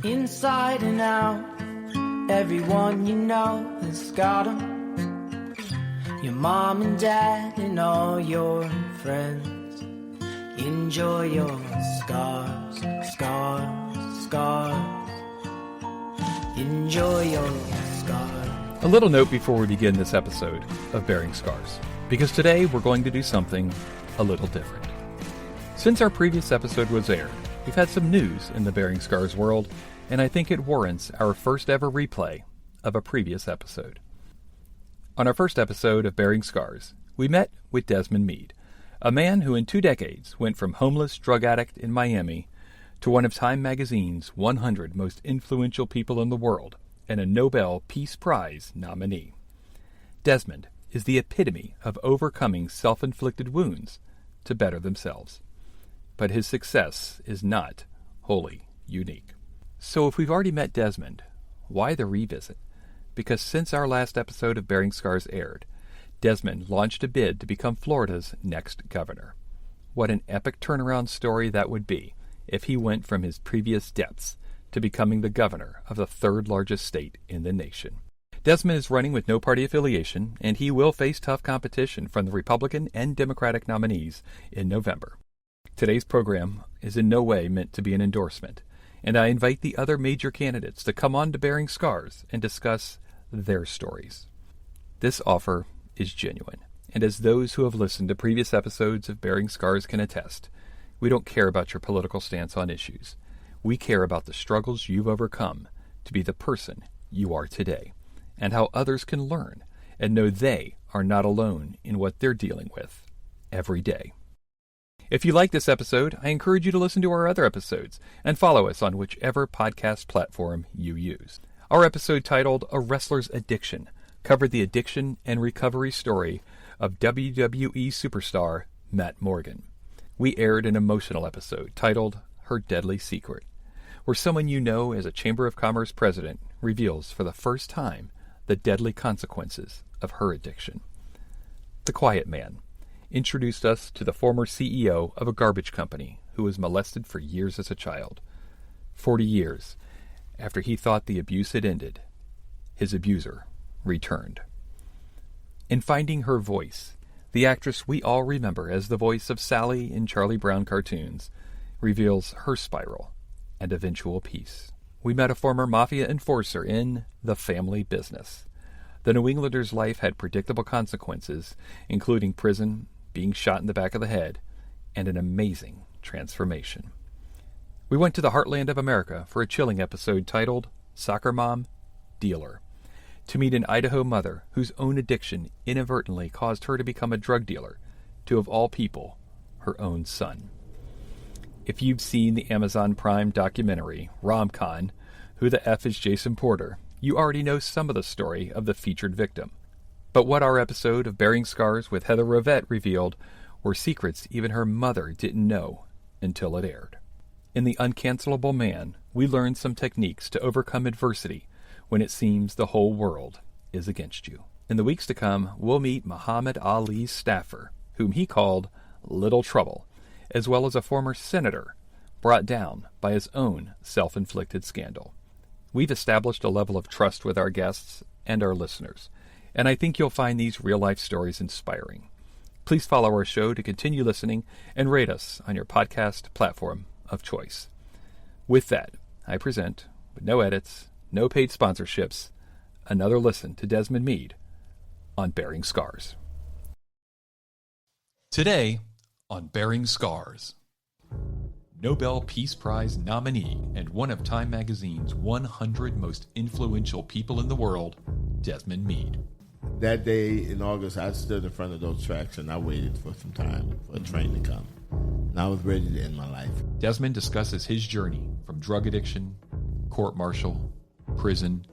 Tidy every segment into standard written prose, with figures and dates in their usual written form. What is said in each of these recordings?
Inside and out, everyone you know has got 'em. Your mom and dad and all your friends. Enjoy your scars, scars, scars. Enjoy your scars. A little note before we begin this episode of Bearing Scars, because today we're going to do something a little different. Since our previous episode was aired, we've had some news in the Bearing Scars world, and I think it warrants our first ever replay of a previous episode. On our first episode of Bearing Scars, we met with Desmond Meade, a man who in 2 decades went from homeless drug addict in Miami to one of Time magazine's 100 most influential people in the world and a Nobel Peace Prize nominee. Desmond is the epitome of overcoming self-inflicted wounds to better themselves. But his success is not wholly unique. So if we've already met Desmond, why the revisit? Because since our last episode of Bearing Scars aired, Desmond launched a bid to become Florida's next governor. What an epic turnaround story that would be if he went from his previous depths to becoming the governor of the third largest state in the nation. Desmond is running with no party affiliation, and he will face tough competition from the Republican and Democratic nominees in November. Today's program is in no way meant to be an endorsement, and I invite the other major candidates to come on to Bearing Scars and discuss their stories. This offer is genuine, and as those who have listened to previous episodes of Bearing Scars can attest, we don't care about your political stance on issues. We care about the struggles you've overcome to be the person you are today, and how others can learn and know they are not alone in what they're dealing with every day. If you like this episode, I encourage you to listen to our other episodes and follow us on whichever podcast platform you use. Our episode titled A Wrestler's Addiction covered the addiction and recovery story of WWE superstar Matt Morgan. We aired an emotional episode titled Her Deadly Secret, where someone you know as a Chamber of Commerce president reveals for the first time the deadly consequences of her addiction. The Quiet Man introduced us to the former CEO of a garbage company who was molested for years as a child. 40 years after he thought the abuse had ended, his abuser returned. In Finding Her Voice, the actress we all remember as the voice of Sally in Charlie Brown cartoons reveals her spiral and eventual peace. We met a former mafia enforcer in The Family Business. The New Englander's life had predictable consequences, including prison, being shot in the back of the head, and an amazing transformation. We went to the heartland of America for a chilling episode titled Soccer Mom, Dealer, to meet an Idaho mother whose own addiction inadvertently caused her to become a drug dealer to, of all people, her own son. If you've seen the Amazon Prime documentary, Rom-Con, Who the F is Jason Porter, you already know some of the story of the featured victim. But what our episode of Bearing Scars with Heather Rovette revealed were secrets even her mother didn't know until it aired. In The Uncancelable Man, we learned some techniques to overcome adversity when it seems the whole world is against you. In the weeks to come, we'll meet Muhammad Ali's staffer, whom he called Little Trouble, as well as a former senator brought down by his own self-inflicted scandal. We've established a level of trust with our guests and our listeners, and I think you'll find these real-life stories inspiring. Please follow our show to continue listening and rate us on your podcast platform of choice. With that, I present, with no edits, no paid sponsorships, another listen to Desmond Meade on Bearing Scars. Today on Bearing Scars, Nobel Peace Prize nominee and one of Time magazine's 100 most influential people in the world, Desmond Meade. That day in August, I stood in front of those tracks and I waited for some time for a train to come. And I was ready to end my life. Desmond discusses his journey from drug addiction, court-martial, prison,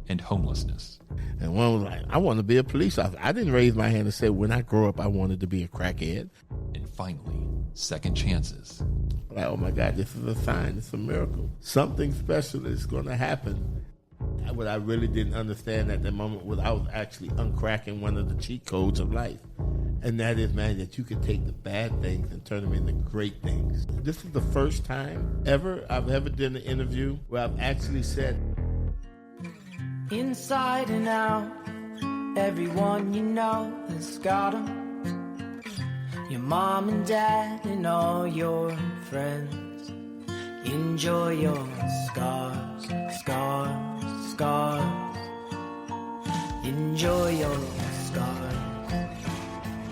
and homelessness. And one was like, I want to be a police officer. I didn't raise my hand and say, when I grow up, I wanted to be a crackhead. And finally, second chances. Like, oh my God, this is a sign. It's a miracle. Something special is going to happen. What I really didn't understand at the moment was I was actually uncracking one of the cheat codes of life. And that is, man, that you can take the bad things and turn them into great things. This is the first time I've ever done an interview where I've actually said, inside and out, everyone you know has got 'em. Your mom and dad and all your friends. Enjoy your scars, scars, scars. Enjoy your scars.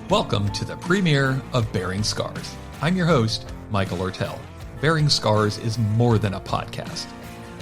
Welcome to the premiere of Bearing Scars. I'm your host, Michael Ertel. Bearing Scars is more than a podcast.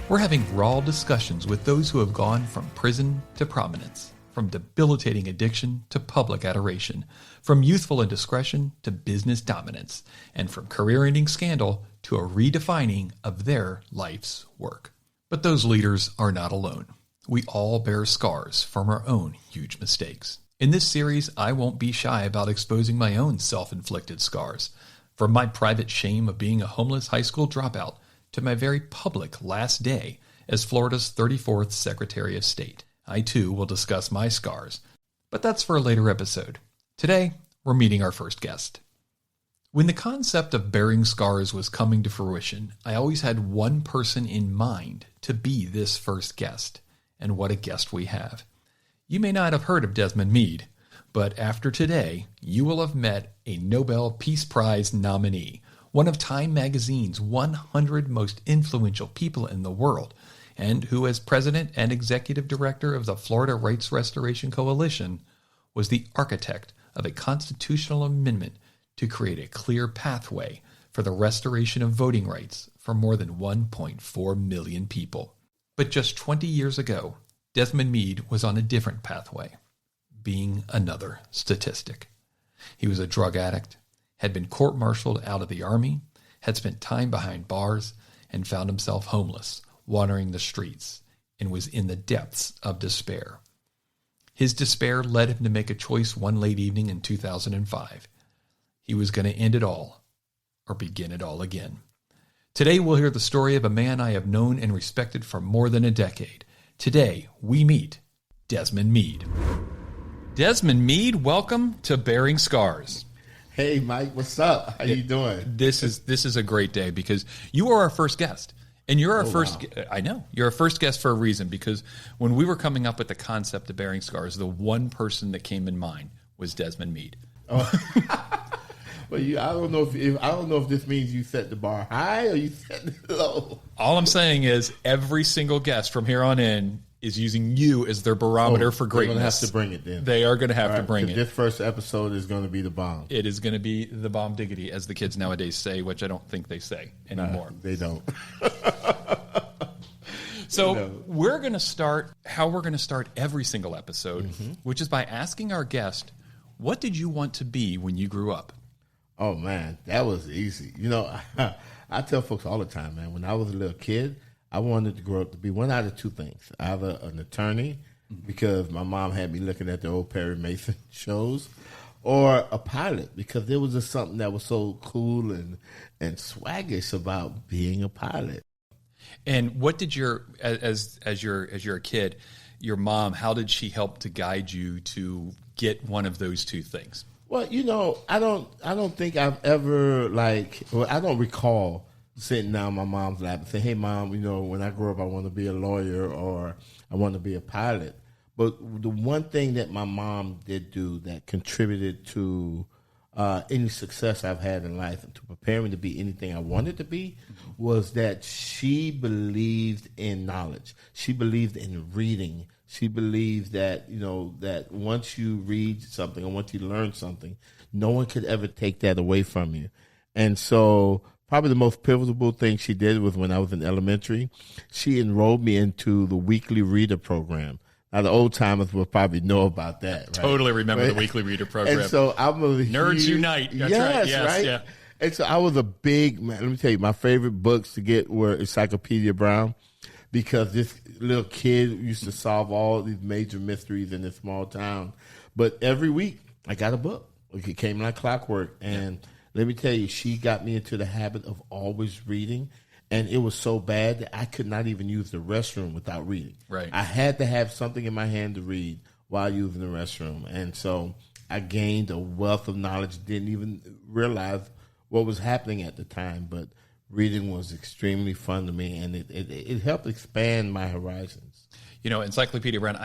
We're having raw discussions with those who have gone from prison to prominence, from debilitating addiction to public adoration, from youthful indiscretion to business dominance, and from career-ending scandal to a redefining of their life's work. But those leaders are not alone. We all bear scars from our own huge mistakes. In this series, I won't be shy about exposing my own self-inflicted scars, from my private shame of being a homeless high school dropout to my very public last day as Florida's 34th Secretary of State. I too will discuss my scars, but that's for a later episode. Today, we're meeting our first guest. When the concept of bearing scars was coming to fruition, I always had one person in mind to be this first guest, and what a guest we have. You may not have heard of Desmond Meade, but after today, you will have met a Nobel Peace Prize nominee, one of Time magazine's 100 most influential people in the world, and who, as president and executive director of the Florida Rights Restoration Coalition, was the architect of a constitutional amendment to create a clear pathway for the restoration of voting rights for more than 1.4 million people. But just 20 years ago, Desmond Meade was on a different pathway, being another statistic. He was a drug addict, had been court-martialed out of the Army, had spent time behind bars, and found himself homeless, wandering the streets, and was in the depths of despair. His despair led him to make a choice one late evening in 2005. He was going to end it all, or begin it all again. Today we'll hear the story of a man I have known and respected for more than a decade. Today, we meet Desmond Meade. Desmond Meade, welcome to Bearing Scars. hey, Mike, what's up? How you doing? This is a great day because you are our first guest. And you're our first, wow. I know, you're our first guest for a reason, because when we were coming up with the concept of Bearing Scars, the one person that came in mind was Desmond Meade. Oh. Well, I don't know if this means you set the bar high or you set it low. All I'm saying is every single guest from here on in is using you as their barometer for greatness. They're going to have to bring it then. They are going to have to bring it. This first episode is going to be the bomb. It is going to be the bomb diggity, as the kids nowadays say, which I don't think they say anymore. They don't. So we're going to start how we're going to start every single episode, which is by asking our guest, what did you want to be when you grew up? Oh, man, that was easy. You know, I tell folks all the time, man, when I was a little kid, I wanted to grow up to be one out of two things. Either an attorney, because my mom had me looking at the old Perry Mason shows, or a pilot, because there was just something that was so cool and swaggish about being a pilot. And what did as you're a kid, your mom, how did she help to guide you to get one of those two things? Well, you know, I don't think I've ever I don't recall sitting down on my mom's lap and saying, hey, Mom, you know, when I grow up, I want to be a lawyer or I want to be a pilot. But the one thing that my mom did do that contributed to any success I've had in life and to prepare me to be anything I wanted to be was that she believed in knowledge. She believed in reading. She believed that, you know, that once you read something or once you learn something, no one could ever take that away from you. And so probably the most pivotal thing she did was when I was in elementary, she enrolled me into the weekly reader program. Now, the old timers will probably know about that. Right? Totally remember the weekly reader program. And so I'm a Nerds Unite. That's right. Yes, right? Yeah. And so I was a big man. Let me tell you, my favorite books to get were Encyclopedia Brown, because this little kid used to solve all these major mysteries in this small town. But every week, I got a book. It came like clockwork. And let me tell you, she got me into the habit of always reading. And it was so bad that I could not even use the restroom without reading. Right. I had to have something in my hand to read while using the restroom. And so I gained a wealth of knowledge, didn't even realize what was happening at the time. But reading was extremely fun to me, and it helped expand my horizons. You know, Encyclopedia Brown,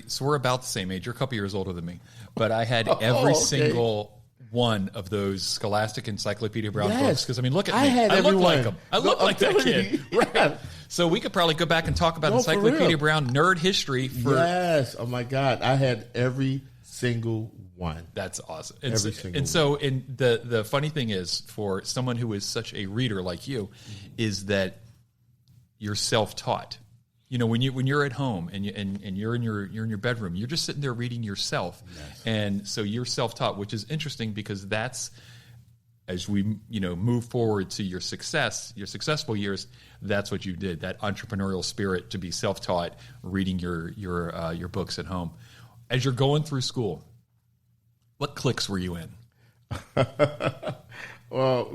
so we're about the same age. You're a couple years older than me. But I had every single one of those Scholastic Encyclopedia Brown books. Because, I mean, look at me. I look like them. I look like that kid. Right. So we could probably go back and talk about Encyclopedia Brown nerd history for... Yes. Oh, my God. I had every single one. That's awesome. The funny thing is, for someone who is such a reader like you, is that you're self-taught. You know, when you're at home and you're in your bedroom, you're just sitting there reading yourself, and so you're self-taught, which is interesting because that's, as we move forward to your successful years, that's what you did. That entrepreneurial spirit to be self-taught, reading your books at home. As you're going through school, what cliques were you in? Well,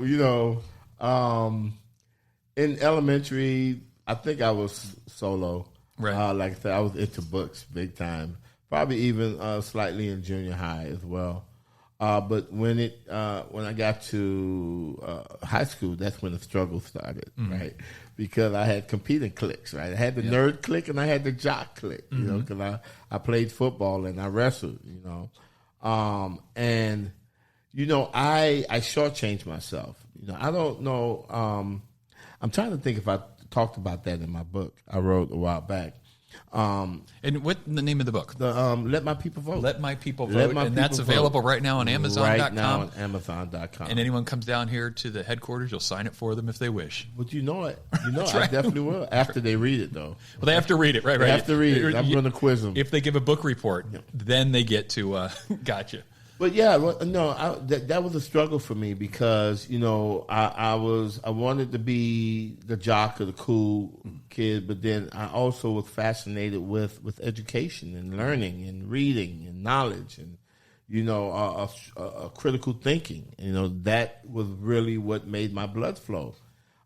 in elementary, I think I was solo. Right. Like I said, I was into books big time. Probably even slightly in junior high as well. But when I got to high school, that's when the struggle started, right? Because I had competing cliques, right? I had the nerd clique and I had the jock clique, because I played football and I wrestled, and I shortchanged myself. I don't know. I'm trying to think if I talked about that in my book I wrote a while back. And what the name of the book? Let My People Vote. Let My People Vote. And that's available right now on Amazon.com. Right now on Amazon.com. And anyone comes down here to the headquarters, you'll sign it for them if they wish. But I definitely will. After they read it, though. Well, they have to read it, right? They have to read it. I'm going to quiz them. If they give a book report, then they get to, gotcha. But that was a struggle for me because I wanted to be the jock or the cool kid, but then I also was fascinated with education and learning and reading and knowledge and a critical thinking. That was really what made my blood flow.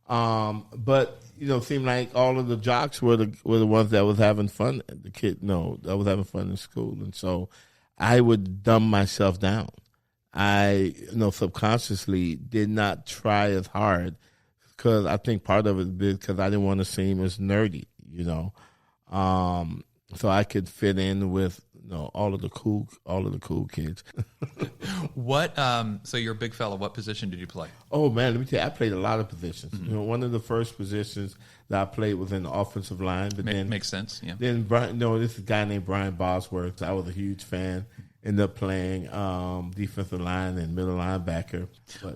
But it seemed like all of the jocks were the ones that was having fun. That was having fun in school, and so I would dumb myself down. I, subconsciously did not try as hard because I think part of it is because I didn't want to seem as nerdy, so I could fit in with all of the cool kids. What? So you're a big fella. What position did you play? Oh man, let me tell you, I played a lot of positions. One of the first positions that I played was in the offensive line. But then makes sense. Yeah. Then this is a guy named Brian Bosworth. I was a huge fan. Ended up playing defensive line and middle linebacker.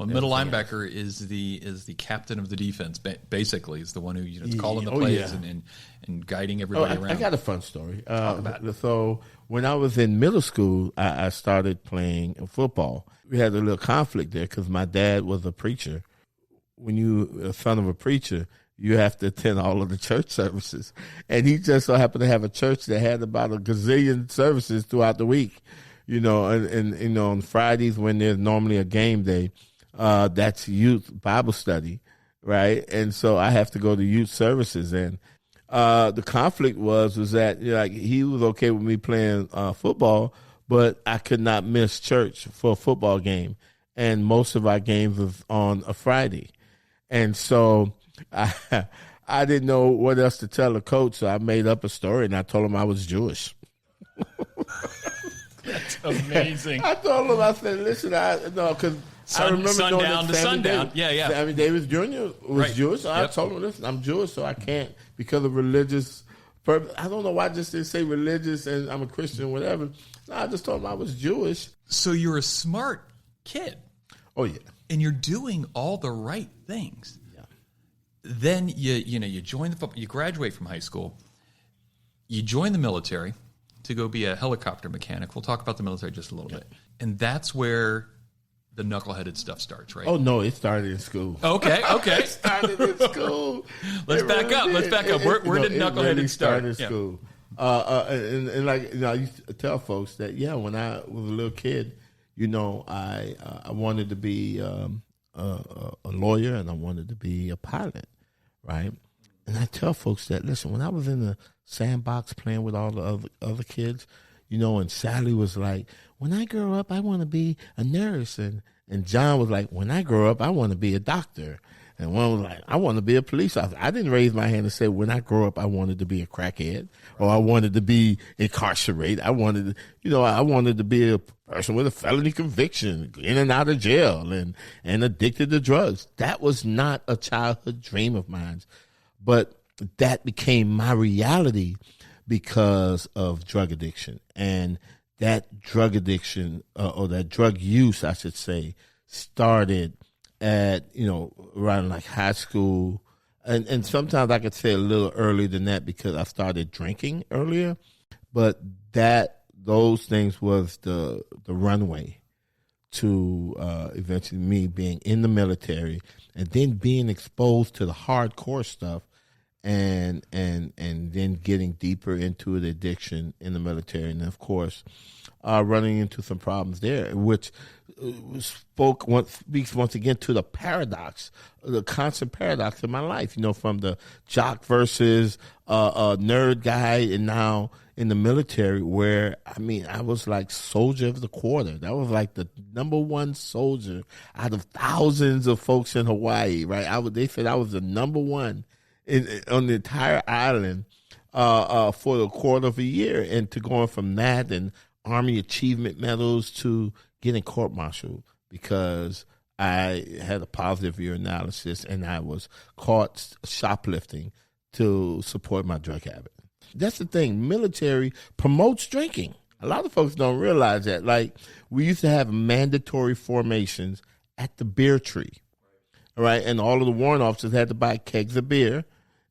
Middle linebacker is the captain of the defense. Basically, is the one who is calling the plays and guiding everybody around. I got a fun story. Talk about it. So when I was in middle school, I started playing football. We had a little conflict there because my dad was a preacher. When you're a son of a preacher, you have to attend all of the church services. And he just so happened to have a church that had about a gazillion services throughout the week. And on Fridays when there's normally a game day, that's youth Bible study, right? And so I have to go to youth services. And the conflict was that he was okay with me playing football, but I could not miss church for a football game. And most of our games was on a Friday. And so I didn't know what else to tell the coach, so I made up a story, and I told him I was Jewish. That's amazing. I told him, I said, listen, because I remember sundown to sundown. Yeah. Sammy Davis Jr. was Jewish, so I told him, listen, I'm Jewish, so I can't, because of religious purpose. I don't know why I just didn't say religious and I'm a Christian, whatever. No, I just told him I was Jewish. So you're a smart kid. Oh, yeah. And you're doing all the right things. Yeah. Then you join the football, you graduate from high school, you join the military to go be a helicopter mechanic. We'll talk about the military just a little bit. And that's where the knuckleheaded stuff starts, right? Oh, no, it started in school. Okay. It started in school. Let's back up. Where did knuckleheaded start? In school. And I used to tell folks that, when I was a little kid, I wanted to be a lawyer and I wanted to be a pilot, right? And I tell folks that, listen, when I was in the sandbox playing with all the other kids, and Sally was like, when I grow up, I want to be a nurse. And John was like, when I grow up, I want to be a doctor. And one was like, I want to be a police officer. I didn't raise my hand and say, when I grow up, I wanted to be a crackhead or I wanted to be incarcerated. I wanted to be a person with a felony conviction, in and out of jail and addicted to drugs. That was not a childhood dream of mine. But that became my reality because of drug addiction. And that drug addiction, or that drug use, I should say, started at, around like high school. And sometimes I could say a little earlier than that because I started drinking earlier. But those things was the runway to eventually me being in the military and then being exposed to the hardcore stuff and then getting deeper into the addiction in the military. And of course, running into some problems there, which speaks once again to the paradox, the constant paradox in my life, from the jock versus nerd guy, and now in the military where, I was like soldier of the quarter. That was like the number one soldier out of thousands of folks in Hawaii, right? They said I was the number one on the entire island for a quarter of a year, and to going from that and Army achievement medals to getting court-martialed because I had a positive urinalysis and I was caught shoplifting to support my drug habit. That's the thing. Military promotes drinking. A lot of folks don't realize that. Like, we used to have mandatory formations at the beer tree, right? And all of the warrant officers had to buy kegs of beer,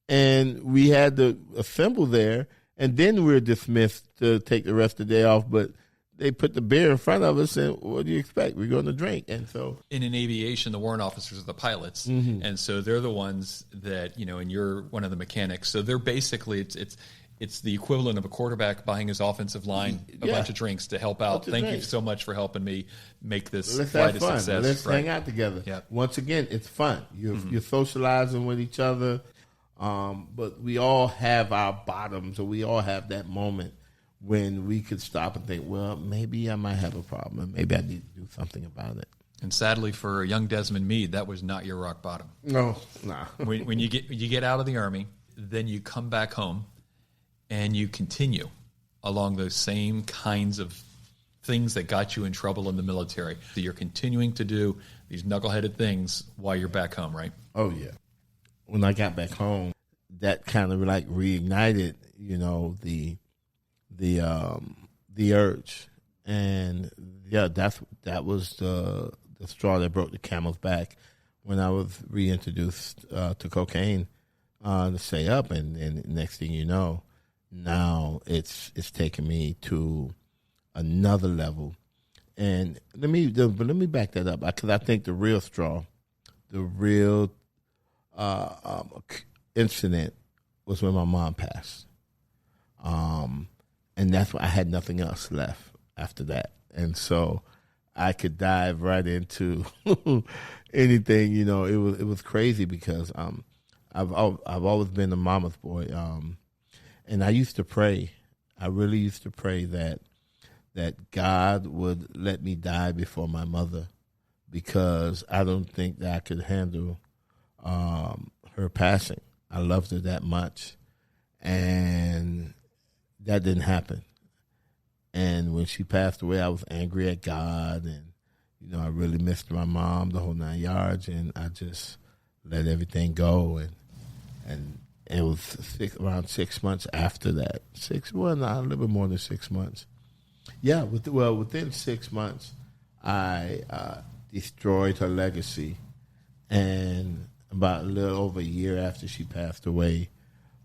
and we had to assemble there, and then we were dismissed to take the rest of the day off. But they put the beer in front of us, and what do you expect? We're going to drink. And so, in aviation, the warrant officers are the pilots, and so they're the ones that, and you're one of the mechanics. So they're basically it's the equivalent of a quarterback buying his offensive line a bunch of drinks to help out. Thank you so much for helping me make this flight a success. Let's hang out together. Yep. Once again, it's fun. You're socializing with each other, but we all have our bottoms, or we all have that moment when we could stop and think, well, maybe I might have a problem, and maybe I need to do something about it. And sadly, for young Desmond Meade, that was not your rock bottom. No, nah. when you get out of the Army, then you come back home, and you continue along those same kinds of things that got you in trouble in the military. So you're continuing to do these knuckleheaded things while you're back home, right? Oh, yeah. When I got back home, that kind of like reignited, the urge. And yeah, that was the straw that broke the camel's back when I was reintroduced to cocaine to stay up. And next thing you know, now it's taken me to another level. And let me back that up, because I think the real straw, the real incident was when my mom passed. And that's why I had nothing else left after that. And so I could dive right into anything, it was crazy because I've always been a mama's boy. And I used to pray. I really used to pray that God would let me die before my mother, because I don't think that I could handle her passing. I loved her that much, and that didn't happen. And when she passed away, I was angry at God, and I really missed my mom, the whole 9 yards, and I just let everything go. And it was around 6 months after that. A little bit more than 6 months. Yeah, within 6 months, I destroyed her legacy, and about a little over a year after she passed away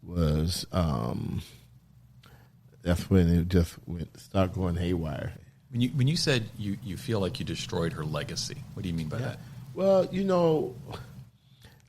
was that's when it just started going haywire. When you said you feel like you destroyed her legacy, what do you mean by that? Well,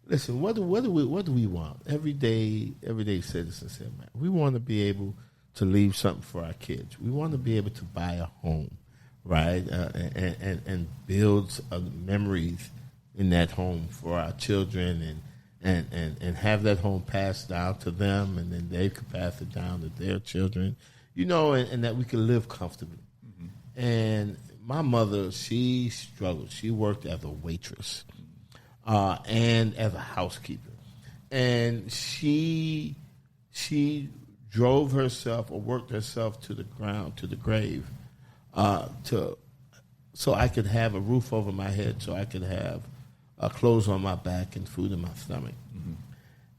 listen, what do we want? Everyday citizens here, man. We want to be able to leave something for our kids. We want to be able to buy a home, right, and build memories in that home for our children, and have that home passed down to them, and then they could pass it down to their children. and that we could live comfortably. And my mother, she struggled. She worked as a waitress and as a housekeeper. And she drove herself or worked herself to the ground, to the grave, so I could have a roof over my head, so I could have clothes on my back and food in my stomach.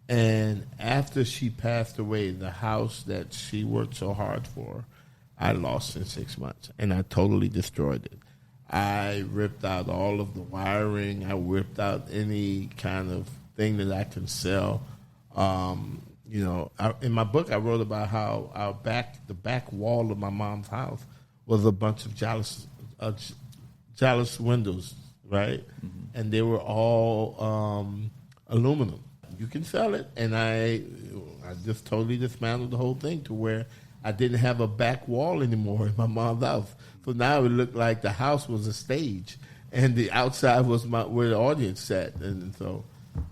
And after she passed away, the house that she worked so hard for, I lost in 6 months, and I totally destroyed it. I ripped out all of the wiring. I ripped out any kind of thing that I can sell. In my book, I wrote about how the back wall of my mom's house was a bunch of jealous windows, right? And they were all aluminum. You can sell it, and I just totally dismantled the whole thing to where I didn't have a back wall anymore in my mom's house. So now it looked like the house was a stage, and the outside was where the audience sat. And so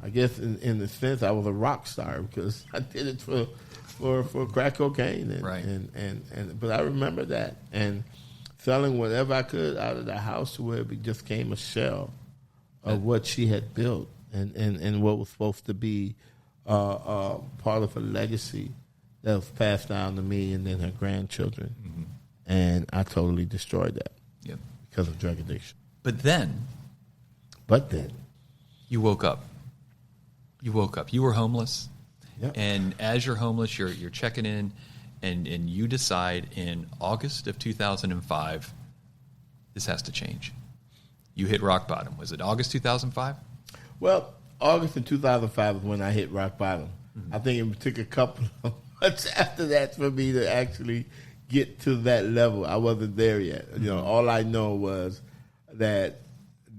I guess in a sense I was a rock star because I did it for crack cocaine. But I remember that and selling whatever I could out of the house to where it just became a shell of what she had built. And what was supposed to be part of her legacy that was passed down to me and then her grandchildren. And I totally destroyed that because of drug addiction. But then you woke up. You were homeless. Yep. And as you're homeless, you're checking in, and you decide in August of 2005, this has to change. You hit rock bottom. Was it August 2005? Well, August of 2005 is when I hit rock bottom. I think it took a couple of months after that for me to actually get to that level. I wasn't there yet. All I know was that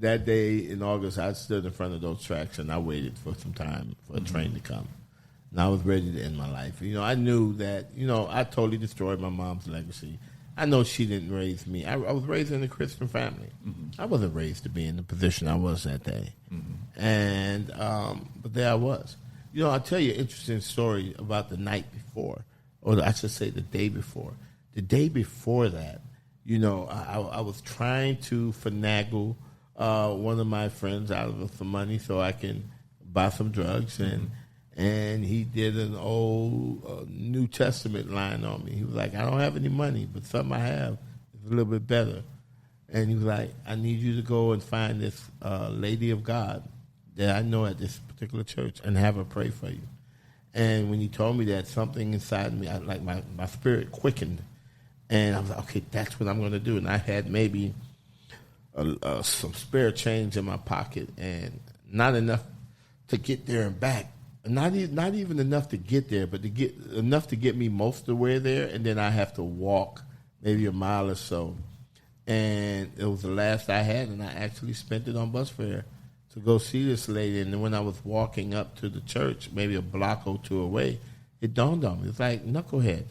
day in August, I stood in front of those tracks and I waited for some time for a train to come. And I was ready to end my life. I knew that, I totally destroyed my mom's legacy. I know she didn't raise me. I was raised in a Christian family. I wasn't raised to be in the position I was that day. And but there I was. I'll tell you an interesting story about the night before, or I should say the day before. The day before that, I was trying to finagle one of my friends out of some money so I can buy some drugs, and he did an old New Testament line on me. He was like, I don't have any money, but something I have is a little bit better. And he was like, I need you to go and find this lady of God that I know at this particular church and have her pray for you. And when he told me that, something inside me, my spirit quickened. And I was like, okay, that's what I'm going to do. And I had maybe some spare change in my pocket and not enough to get there and back. Not even enough to get there, but enough to get me most of the way there, and then I have to walk maybe a mile or so. And it was the last I had, and I actually spent it on bus fare to go see this lady. And then when I was walking up to the church, maybe a block or two away, it dawned on me. It's like, knucklehead,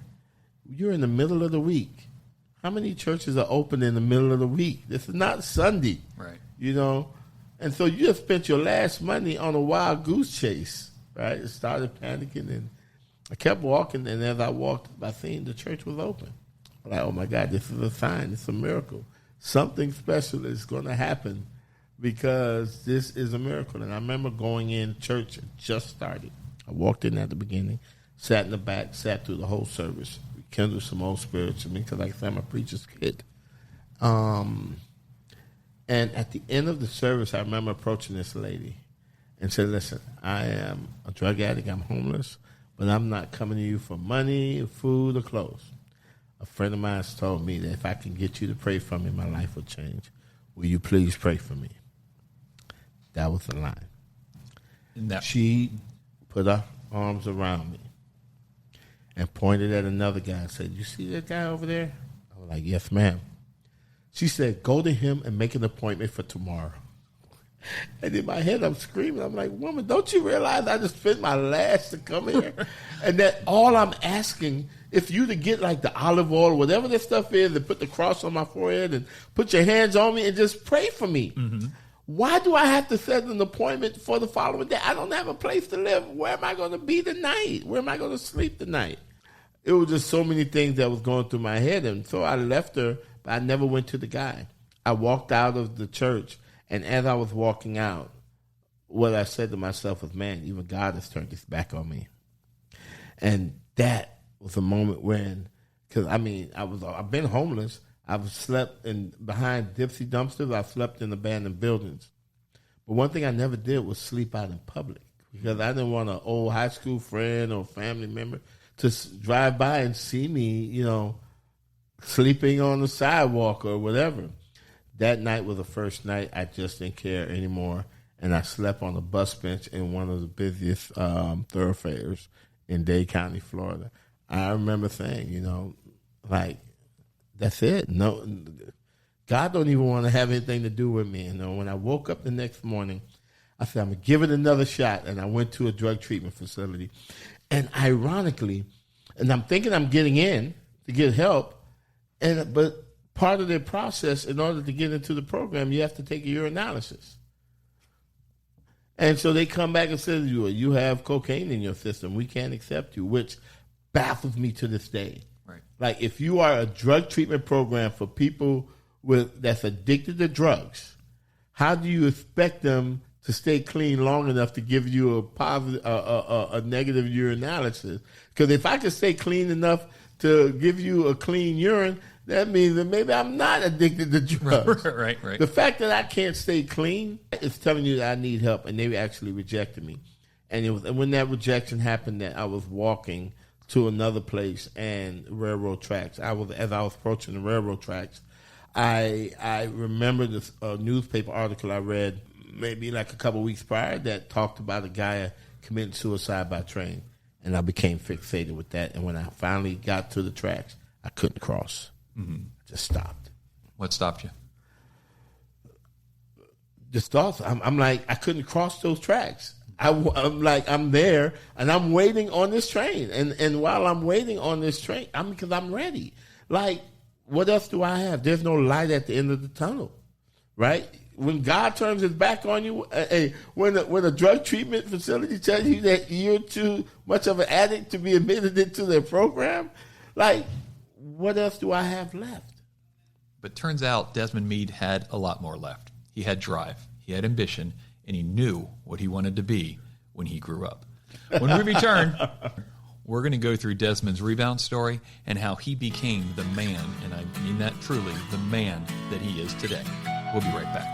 you're in the middle of the week. How many churches are open in the middle of the week? This is not Sunday. Right. And so you just spent your last money on a wild goose chase. Right, I started panicking, and I kept walking. And as I walked, I seen the church was open. I'm like, oh my God, this is a sign. It's a miracle. Something special is going to happen because this is a miracle. And I remember going in. Church had just started. I walked in at the beginning, sat in the back, sat through the whole service, rekindled some old spirits in me because, like I said, I'm a preacher's kid. And at the end of the service, I remember approaching this lady and said, listen, I am a drug addict, I'm homeless, but I'm not coming to you for money, food, or clothes. A friend of mine has told me that if I can get you to pray for me, my life will change. Will you please pray for me? That was the line. She put her arms around me and pointed at another guy and said, you see that guy over there? I was like, yes, ma'am. She said, go to him and make an appointment for tomorrow. And in my head, I'm screaming. I'm like, woman, don't you realize I just spent my last to come here? And that all I'm asking is you to get like the olive oil, whatever this stuff is, and put the cross on my forehead and put your hands on me and just pray for me. Why do I have to set an appointment for the following day? I don't have a place to live. Where am I going to be tonight? Where am I going to sleep tonight? it was just so many things that was going through my head. And so I left her, but I never went to the guy. I walked out of the church, and as I was walking out, what I said to myself was, man, even God has turned his back on me. And that was a moment when, because I've been homeless. I've slept behind Dipsy dumpsters. I've slept in abandoned buildings. But one thing I never did was sleep out in public, because I didn't want an old high school friend or family member to drive by and see me, sleeping on the sidewalk or whatever. That night was the first night I just didn't care anymore, and I slept on a bus bench in one of the busiest thoroughfares in Dade County, Florida. I remember saying, that's it. No, God don't even want to have anything to do with me. When I woke up the next morning, I said, I'm going to give it another shot, and I went to a drug treatment facility. And ironically, and I'm thinking I'm getting in to get help, but part of their process, in order to get into the program, you have to take a urinalysis. And so they come back and say, you have cocaine in your system. We can't accept you, which baffles me to this day. Right. Like, if you are a drug treatment program for people that's addicted to drugs, how do you expect them to stay clean long enough to give you a negative urinalysis? Because if I could stay clean enough to give you a clean urine, that means that maybe I'm not addicted to drugs. Right. The fact that I can't stay clean is telling you that I need help, and they actually rejected me. And when that rejection happened, that I was walking to another place and railroad tracks. As I was approaching the railroad tracks, I remember this newspaper article I read maybe like a couple of weeks prior that talked about a guy committing suicide by train. And I became fixated with that. And when I finally got to the tracks, I couldn't cross. Mm-hmm. I just stopped. What stopped you? Just thoughts. I'm like, I couldn't cross those tracks. I'm like, I'm there and I'm waiting on this train. And while I'm waiting on this train, because I'm ready. Like, what else do I have? There's no light at the end of the tunnel, right? When God turns his back on you, when a drug treatment facility tells you that you're too much of an addict to be admitted into their program, like, what else do I have left? But turns out Desmond Meade had a lot more left. He had drive, he had ambition, and he knew what he wanted to be when he grew up. When we return, we're going to go through Desmond's rebound story and how he became the man, and I mean that truly, the man that he is today. We'll be right back.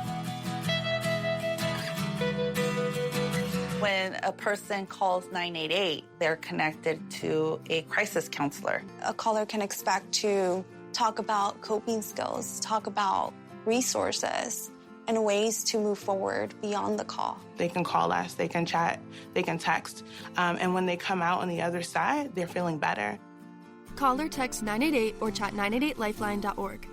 When a person calls 988, they're connected to a crisis counselor. A caller can expect to talk about coping skills, talk about resources, and ways to move forward beyond the call. They can call us, they can chat, they can text, and when they come out on the other side, they're feeling better. Call or text 988 or chat 988lifeline.org.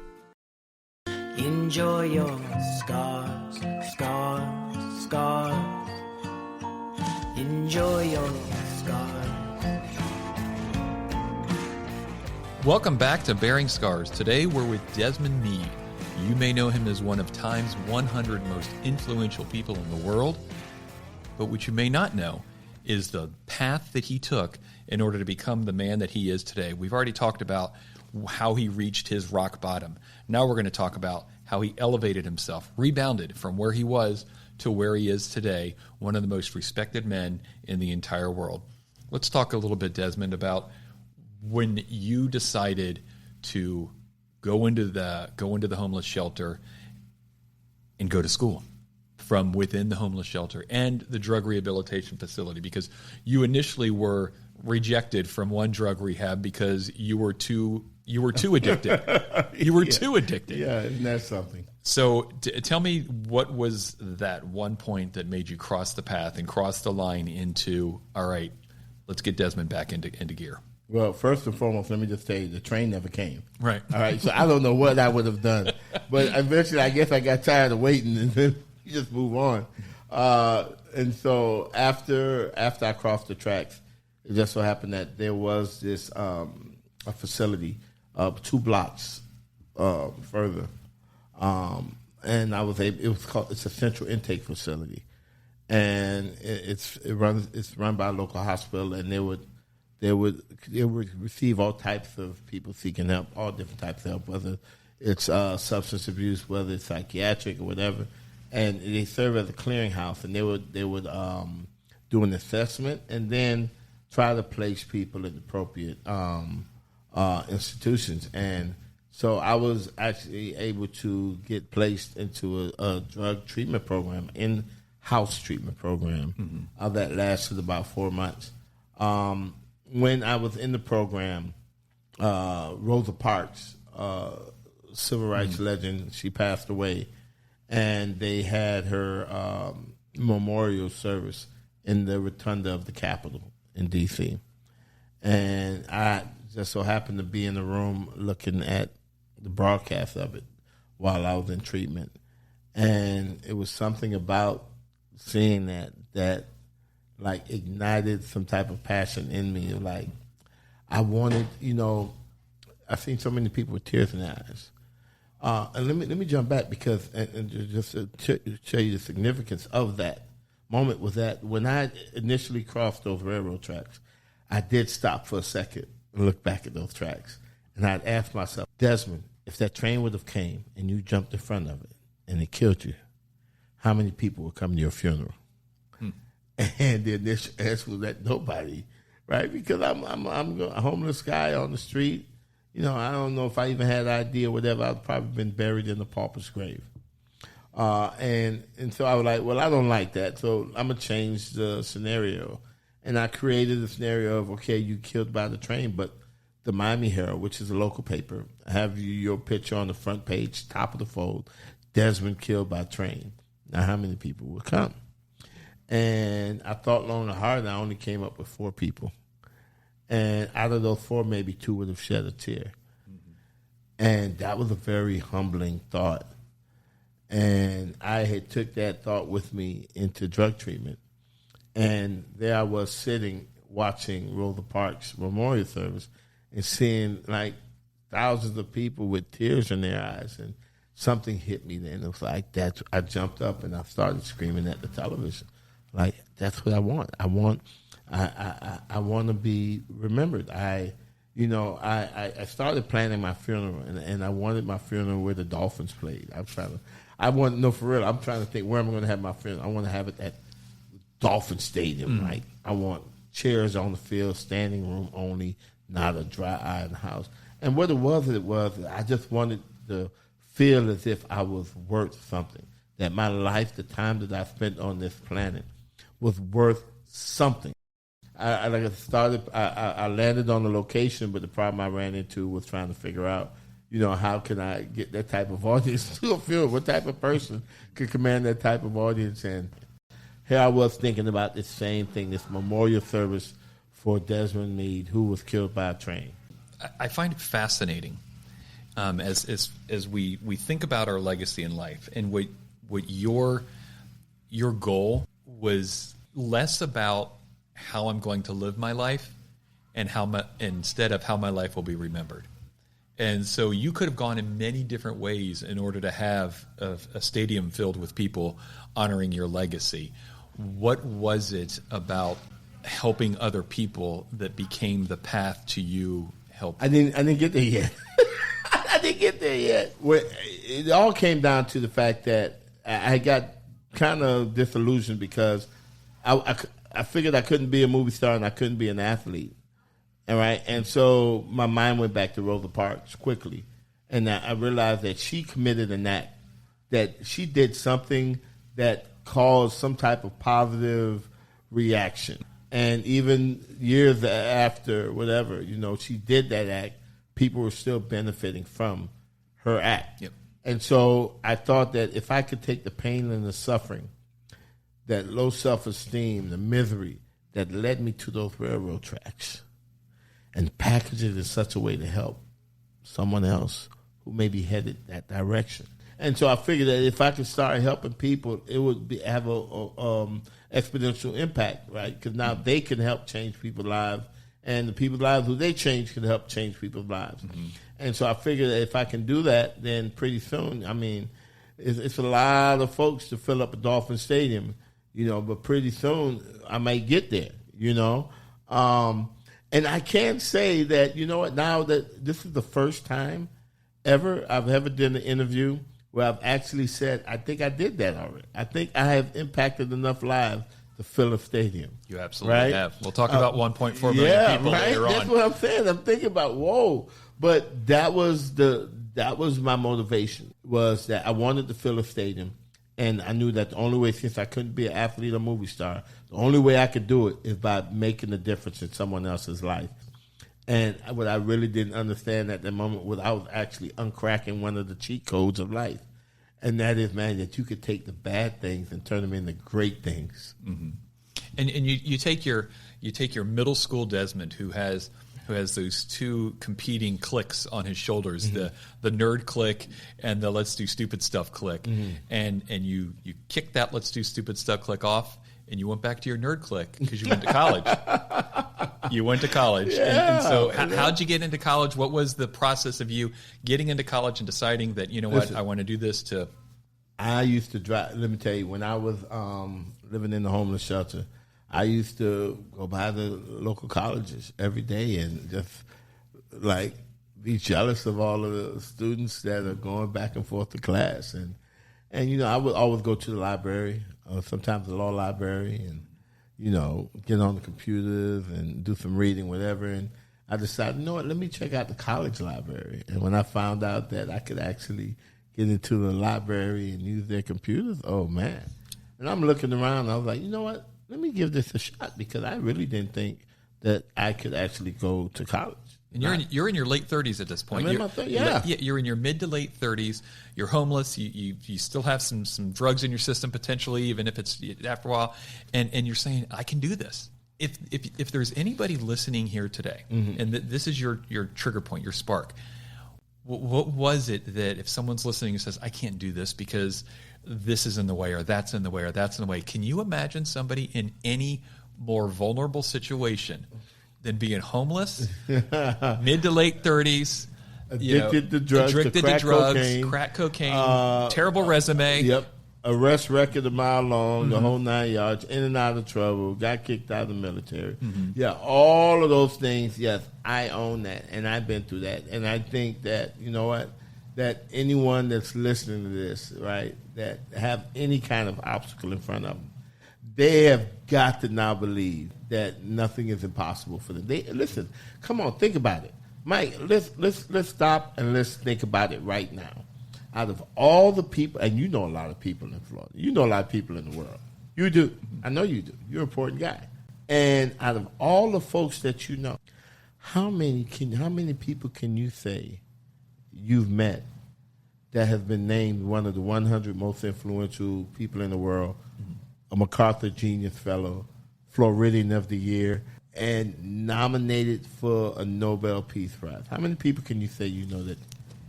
Enjoy your scars, scars, scars. Enjoy your scars. Welcome back to Bearing Scars. Today we're with Desmond Meade. You may know him as one of Time's 100 most influential people in the world, but what you may not know is the path that he took in order to become the man that he is today. We've already talked about how he reached his rock bottom. Now we're going to talk about how he elevated himself, rebounded from where he was to where he is today, one of the most respected men in the entire world. Let's talk a little bit, Desmond, about when you decided to go into the homeless shelter and go to school from within the homeless shelter and the drug rehabilitation facility, because you initially were rejected from one drug rehab because you were too addicted. You were too addicted. Yeah, isn't that something? So tell me, what was that one point that made you cross the path and cross the line into, all right, let's get Desmond back into gear? Well, first and foremost, let me just tell you, the train never came. Right. All right, so I don't know what I would have done. But eventually, I guess I got tired of waiting, and then you just move on. And so after I crossed the tracks, it just so happened that there was this a facility 2 blocks further, and I was able. It's a central intake facility, and it's run by a local hospital, and they would they would receive all types of people seeking help, all different types of help, whether it's substance abuse, whether it's psychiatric or whatever. And they serve as a clearinghouse, and they would do an assessment and then try to place people in appropriate institutions. And so I was actually able to get placed into a drug treatment program, in-house treatment program, that lasted about 4 months. When I was in the program, Rosa Parks, civil rights legend, she passed away, and they had her memorial service in the rotunda of the Capitol in D.C. And I just so happened to be in the room looking at the broadcast of it while I was in treatment. And it was something about seeing that like ignited some type of passion in me. Like I wanted, I've seen so many people with tears in their eyes. And let me jump back because and just to show you the significance of that moment was that when I initially crossed those railroad tracks, I did stop for a second and look back at those tracks. And I'd ask myself, Desmond, if that train would have came and you jumped in front of it and it killed you, how many people would come to your funeral? And the initial answer was that nobody, right? Because I'm a homeless guy on the street. I don't know if I even had an idea, whatever. I'd probably been buried in a pauper's grave. And so I was like, well, I don't like that. So I'm going to change the scenario. And I created a scenario of, okay, you killed by the train, but the Miami Herald, which is a local paper, have your picture on the front page, top of the fold, Desmond killed by train. Now, how many people would come? And I thought long and hard, and I only came up with 4 people. And out of those 4, maybe 2 would have shed a tear. And that was a very humbling thought. And I had took that thought with me into drug treatment. And there I was sitting, watching Rosa Parks' memorial service and seeing like thousands of people with tears in their eyes. And something hit me then. It was like I jumped up and I started screaming at the television. Like, that's what I want. I want to be remembered. I started planning my funeral, and I wanted my funeral where the Dolphins played. I'm trying to think where I'm going to have my funeral. I want to have it at Dolphin Stadium. Like, I want chairs on the field, standing room only, not a dry eye in the house. And what it was I just wanted to feel as if I was worth something. That my life, the time that I spent on this planet, was worth something. I landed on the location, but the problem I ran into was trying to figure out, how can I get that type of audience to a funeral? What type of person could command that type of audience? And here I was thinking about this same thing, this memorial service for Desmond Meade, who was killed by a train. I find it fascinating as we think about our legacy in life, and what your goal was less about how I'm going to live my life and instead of how my life will be remembered. And so you could have gone in many different ways in order to have a stadium filled with people honoring your legacy. What was it about helping other people that became the path to you helping? I didn't get there yet. I didn't get there yet. It all came down to the fact that I got kind of disillusioned because I figured I couldn't be a movie star and I couldn't be an athlete. All right. And so my mind went back to Rosa Parks quickly. And I realized that she committed an act, that she did something that caused some type of positive reaction. And even years after, whatever, she did that act, people were still benefiting from her act. Yep. And so I thought that if I could take the pain and the suffering, that low self-esteem, the misery that led me to those railroad tracks, and package it in such a way to help someone else who may be headed that direction. And so I figured that if I could start helping people, it would have a exponential impact, right? Because now they can help change people's lives, and the people's lives who they change can help change people's lives. Mm-hmm. And so I figured that if I can do that, then pretty soon, it's a lot of folks to fill up a Dolphin Stadium, but pretty soon I might get there, And I can't say that, you know what, now that this is the first time I've ever done an interview where I've actually said, I think I did that already. I think I have impacted enough lives to fill a stadium. You absolutely have. We'll talk about 1.4 million people right? later on. That's what I'm saying. I'm thinking about, whoa. But that was my motivation, was that I wanted to fill a stadium. And I knew that the only way, since I couldn't be an athlete or movie star, the only way I could do it is by making a difference in someone else's life. And what I really didn't understand at the moment was I was actually uncracking one of the cheat codes of life. And that is, man, that you could take the bad things and turn them into great things. Mm-hmm. And you take your middle school Desmond, who has those two competing cliques on his shoulders, mm-hmm. the nerd clique and the let's do stupid stuff clique. Mm-hmm. And you kicked that let's do stupid stuff clique off, and you went back to your nerd clique because you went to college. You went to college. Yeah, and so how'd you get into college? What was the process of you getting into college and deciding that, you know what, I want to do this to... I used to drive, let me tell you, when I was living in the homeless shelter, I used to go by the local colleges every day and just like be jealous of all of the students that are going back and forth to class. And you know, I would always go to the library, sometimes the law library, and, you know, get on the computers and do some reading, whatever. And I decided, you know what, let me check out the college library. And when I found out that I could actually get into the library and use their computers, oh, man. And I'm looking around, and I was like, you know what? Let me give this a shot, because I really didn't think that I could actually go to college. And you're in your late 30s at this point. I'm in my 30s, You're in your mid to late 30s. You're homeless. You still have some drugs in your system potentially, even if it's after a while. And you're saying, I can do this. If there's anybody listening here today, mm-hmm. and this is your trigger point, your spark, what was it that if someone's listening and says, I can't do this because this is in the way, or that's in the way, or that's in the way, can you imagine somebody in any more vulnerable situation than being homeless, mid to late 30s, addicted to drugs, crack cocaine, terrible resume. Yep. Arrest record a mile long, mm-hmm. the whole 9 yards, in and out of trouble, got kicked out of the military. Mm-hmm. Yeah, all of those things, yes, I own that, and I've been through that. And I think that, you know what, that anyone that's listening to this, right, that have any kind of obstacle in front of them, they have got to now believe that nothing is impossible for them. Listen, come on, think about it. Mike, let's stop and let's think about it right now. Out of all the people, and you know a lot of people in Florida, you know a lot of people in the world. You do. I know you do. You're an important guy. And out of all the folks that you know, how many people can you say you've met that have been named one of the 100 most influential people in the world, a MacArthur Genius Fellow, Floridian of the Year, and nominated for a Nobel Peace Prize? How many people can you say you know that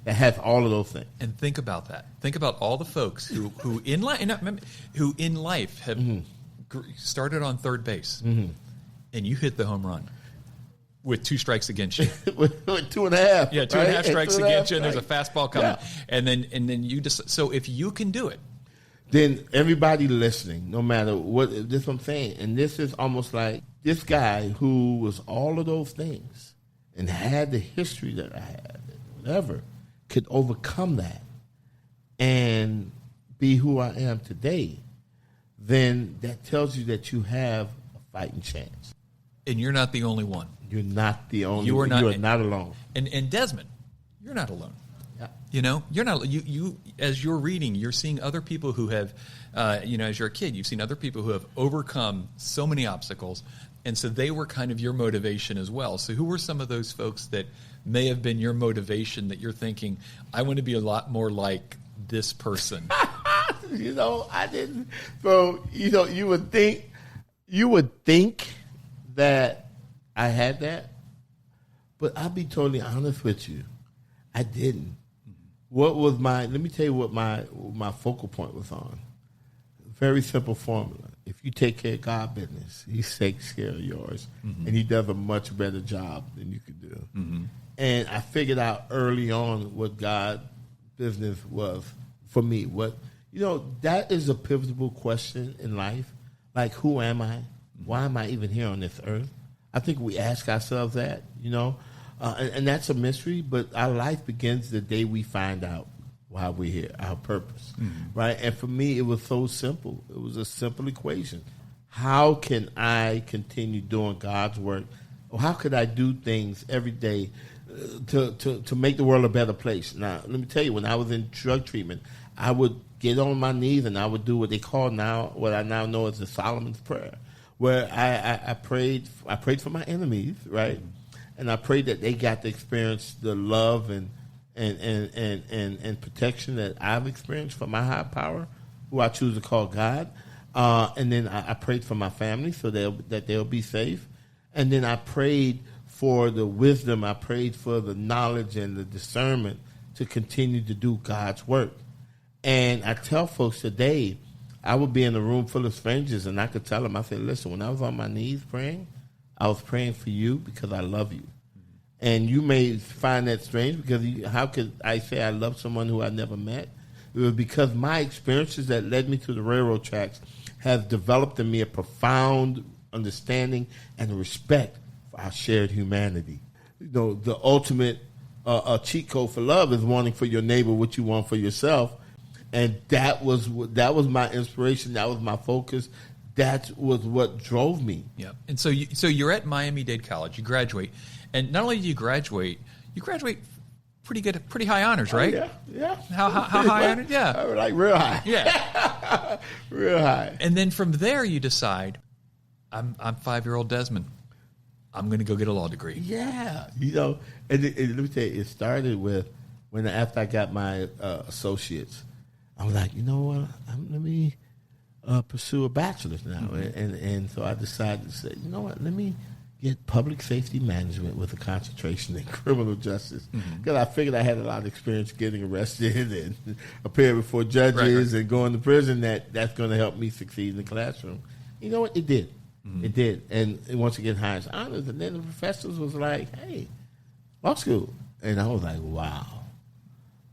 has all of those things? And think about that. Think about all the folks who in life have mm-hmm. Started on third base, mm-hmm. and you hit the home run with 2 strikes against you. with 2.5. Yeah, 2.5 strikes against you, and there's a fastball coming. Yeah. And then you just, so if you can do it, then everybody listening, no matter what, this is what I'm saying. And this is almost like this guy who was all of those things and had the history that I had, whatever, could overcome that and be who I am today, then that tells you that you have a fighting chance. And you're not the only one. You're not the only one. You are not alone. And Desmond, you're not alone. Yeah. You know, you're not. You as you're reading, you're seeing other people who have, as you're a kid, you've seen other people who have overcome so many obstacles, and so they were kind of your motivation as well. So who were some of those folks that may have been your motivation that you're thinking, I want to be a lot more like this person? You know, I didn't. So, you know, you would think that I had that, but I'll be totally honest with you, I didn't. What was let me tell you what my focal point was on. Very simple formula. If you take care of God's business, He takes care of yours, mm-hmm. and He does a much better job than you could do. Mm-hmm. And I figured out early on what God's business was for me. That is a pivotal question in life. Like, who am I? Why am I even here on this earth? I think we ask ourselves that, and that's a mystery, but our life begins the day we find out why we're here, our purpose, right? And for me, it was so simple. It was a simple equation. How can I continue doing God's work? Or how could I do things every day to make the world a better place? Now, let me tell you, when I was in drug treatment, I would get on my knees and I would do what they call now, what I now know as the Solomon's Prayer, where I prayed for my enemies, right? And I prayed that they got to experience the love and protection that I've experienced from my higher power, who I choose to call God. And then I prayed for my family so that they'll be safe. And then I prayed for the wisdom. I prayed for the knowledge and the discernment to continue to do God's work. And I tell folks today, I would be in a room full of strangers, and I could tell them, I said, listen, when I was on my knees praying, I was praying for you because I love you. And you may find that strange because how could I say I love someone who I never met? It was because my experiences that led me to the railroad tracks have developed in me a profound understanding and respect for our shared humanity. The ultimate cheat code for love is wanting for your neighbor what you want for yourself. And that was my inspiration. That was my focus. That was what drove me. Yeah. And so you're at Miami-Dade College. You graduate. And not only do you graduate pretty high honors, right? Yeah. How high honors? Yeah. Like real high. Yeah. Real high. And then from there you decide, I'm 5-year-old Desmond. I'm going to go get a law degree. Yeah. And let me tell you, it started with after I got my associates, I was like, you know what? Let me pursue a bachelor's now. And so I decided to say, you know what? Let me get public safety management with a concentration in criminal justice. Because I figured I had a lot of experience getting arrested and appearing before judges and going to prison. That's going to help me succeed in the classroom. You know what? It did. It did. And once again, highest honors. And then the professors was like, hey, law school. And I was like, wow.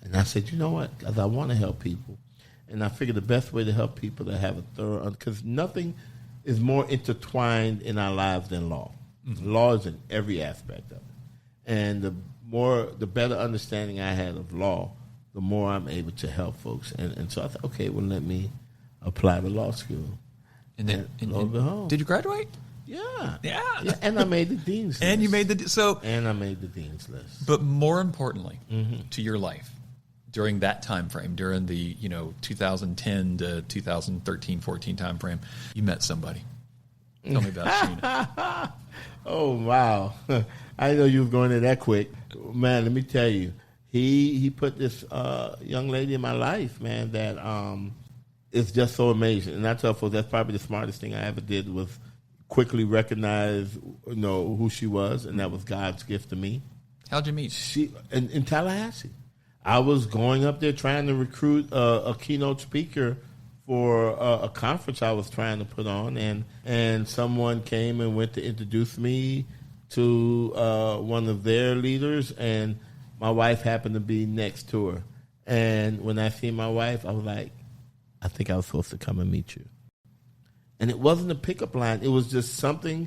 And I said, you know what? Because I want to help people. And I figured the best way to help people to have a thorough, because nothing is more intertwined in our lives than law. Law is in every aspect of it. And the better understanding I had of law, the more I'm able to help folks. And so I thought, okay, well, let me apply to law school. And then, did you graduate? Yeah. And I made the dean's list. And you made And I made the dean's list. But more importantly, to your life, during that time frame, during the 2010 to 2013, 14 time frame, you met somebody. Tell me about Sheena. Oh, wow. I didn't know you were going there that quick. Man, let me tell you, he put this young lady in my life, man, that is just so amazing. And I tell folks that's probably the smartest thing I ever did was quickly recognize, who she was, and that was God's gift to me. How'd you meet? She in Tallahassee. I was going up there trying to recruit a keynote speaker for a conference I was trying to put on, and someone came and went to introduce me to one of their leaders, and my wife happened to be next to her. And when I seen my wife, I was like, I think I was supposed to come and meet you. And it wasn't a pickup line. It was just something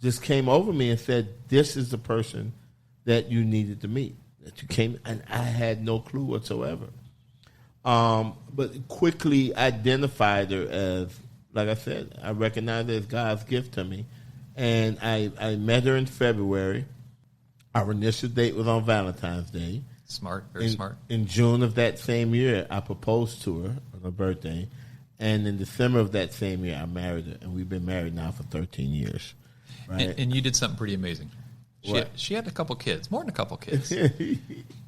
just came over me and said, this is the person that you needed to meet. That you came, and I had no clue whatsoever. But quickly identified her as, like I said, I recognized her as God's gift to me. And I met her in February. Our initial date was on Valentine's Day. Smart, very smart. In June of that same year, I proposed to her on her birthday. And in December of that same year, I married her. And we've been married now for 13 years. Right? And you did something pretty amazing. She had a couple kids, more than a couple kids. And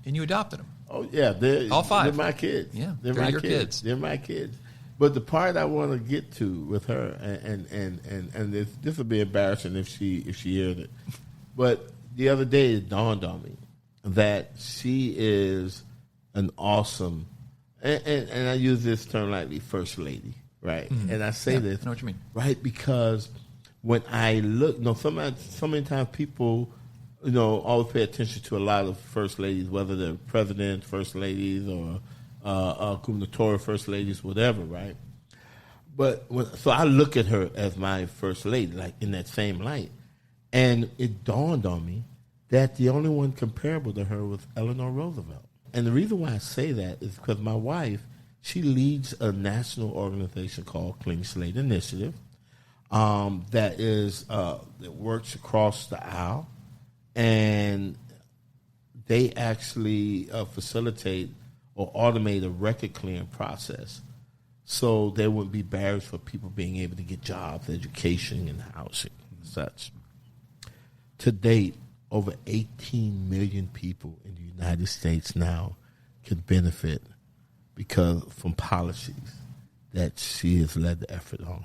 you adopted them. Oh, yeah. All 5. They're my kids. Yeah, they're my your kids. They're my kids. But the part I want to get to with her, and this will be embarrassing if she hears it, but the other day it dawned on me that she is an awesome, and I use this term lightly, first lady, right? And I say this, I know what you mean, right? Because when I look, so many times people, always pay attention to a lot of first ladies, whether they're presidents, first ladies, or gubernatorial first ladies, whatever, right? But so I look at her as my first lady, like in that same light. And it dawned on me that the only one comparable to her was Eleanor Roosevelt. And the reason why I say that is because my wife, she leads a national organization called Clean Slate Initiative that works across the aisle, and they actually facilitate or automate a record clearing process so there wouldn't be barriers for people being able to get jobs, education, and housing and such. To date, over 18 million people in the United States now can benefit from policies that she has led the effort on.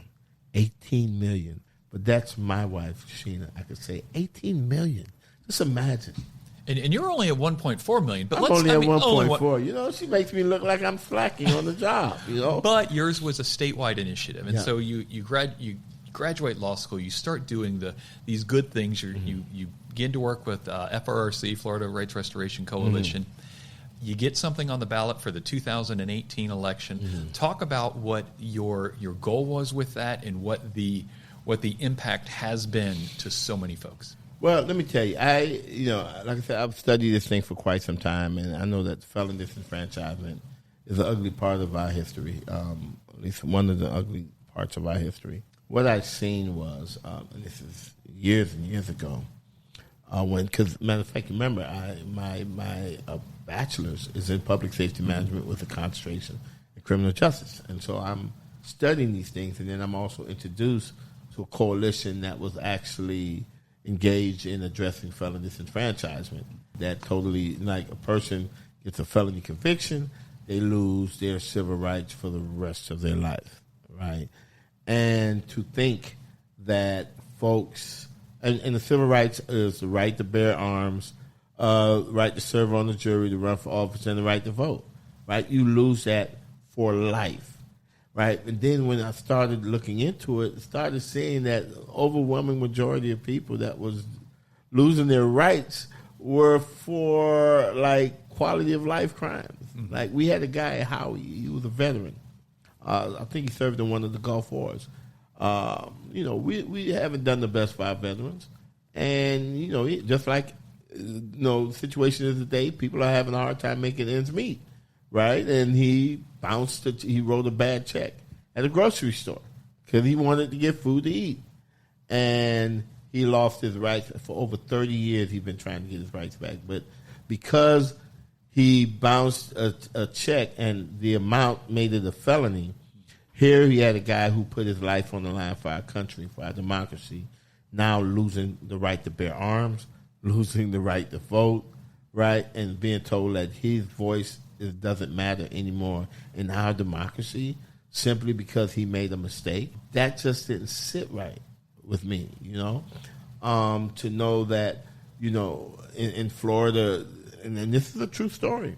18 million. But that's my wife, Sheena. I could say 18 million. Just imagine. And you're only at 1.4 million. But I'm let's, only I at mean, 1.4. You know, she makes me look like I'm slacking on the job, you know. But yours was a statewide initiative. And Yeah. so you graduate law school, you start doing these good things. You begin to work with FRRC, Florida Rights Restoration Coalition. You get something on the ballot for the 2018 election. Talk about what your goal was with that and what the impact has been to so many folks. Well, let me tell you, like I said, I've studied this thing for quite some time, and I know that felon disenfranchisement is an ugly part of our history, at least one of the ugly parts of our history. What I've seen was, and this is years and years ago, because matter of fact, remember, my bachelor's is in public safety management with a concentration in criminal justice, and so I'm studying these things, and then I'm also introduced to a coalition that was actually engaged in addressing felon disenfranchisement. That totally, like, a person gets a felony conviction, they lose their civil rights for the rest of their life, right? And to think that folks, and the civil rights is the right to bear arms, right to serve on the jury, to run for office, and the right to vote, right? You lose that for life, right? And then when I started looking into it, I started seeing that overwhelming majority of people that was losing their rights were for, like, quality of life crimes. Mm-hmm. Like, we had a guy, Howie, he was a veteran. I think he served in one of the Gulf Wars. We haven't done the best for our veterans. And, just like, the situation is today, people are having a hard time making ends meet, right? And he wrote a bad check at a grocery store because he wanted to get food to eat. And he lost his rights. For over 30 years, he's been trying to get his rights back. But because he bounced a check and the amount made it a felony, here he had a guy who put his life on the line for our country, for our democracy, now losing the right to bear arms, losing the right to vote, right, and being told that his voice doesn't matter anymore in our democracy simply because he made a mistake. That just didn't sit right with me, to know that, in Florida, and this is a true story,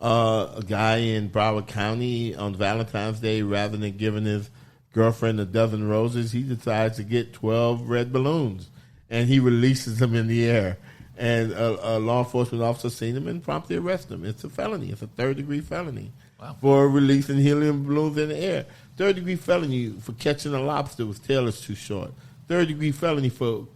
a guy in Broward County on Valentine's Day, rather than giving his girlfriend a dozen roses, he decides to get 12 red balloons, and he releases them in the air. And a law enforcement officer seen him and promptly arrested him. It's a felony. It's a third-degree felony for releasing helium balloons in the air. Third-degree felony for catching a lobster with tail is too short. Third-degree felony for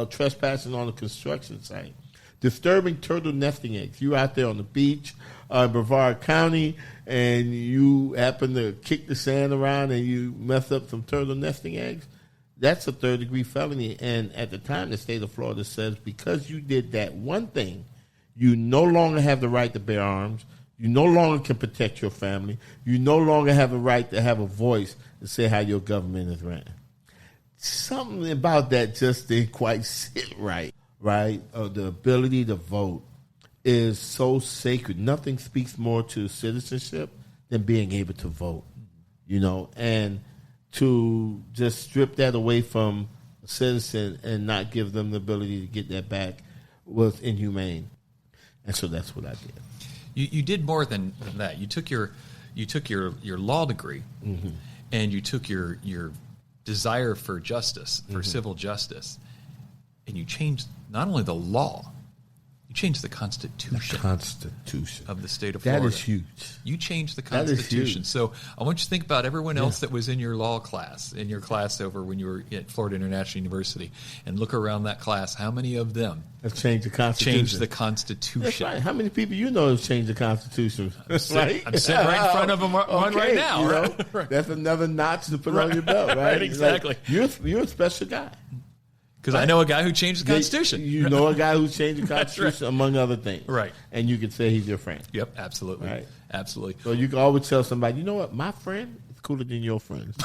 trespassing on a construction site. Disturbing turtle nesting eggs. You out there on the beach in Brevard County, and you happen to kick the sand around and you mess up some turtle nesting eggs. That's a third-degree felony. And at the time, the state of Florida says because you did that one thing, you no longer have the right to bear arms. You no longer can protect your family. You no longer have a right to have a voice to say how your government is ran. Something about that just didn't quite sit right, right? The ability to vote is so sacred. Nothing speaks more to citizenship than being able to vote, and to just strip that away from a citizen and not give them the ability to get that back was inhumane. And so that's what I did. You did more than that. You took your law degree, mm-hmm. and you took your desire for justice, for mm-hmm. civil justice, and you changed not only the law, you changed the Constitution. Of the state of Florida. That is huge. You changed the That is Constitution. huge. So I want you to think about everyone else that was in your law class, in your class over when you were at Florida International University, and look around that class. How many of them have changed the Constitution? Changed the Constitution. That's right. How many people you know have changed the Constitution? I'm sitting right in front of them one right now. You know, right. That's another notch to put on your belt, right? Right, exactly. Like, you're a special guy. Because I know a guy who changed the Constitution. You know a guy who changed the Constitution, right, among other things. Right. And you can say he's your friend. Yep, absolutely. Right. Absolutely. So you can always tell somebody, you know what, my friend is cooler than your friend.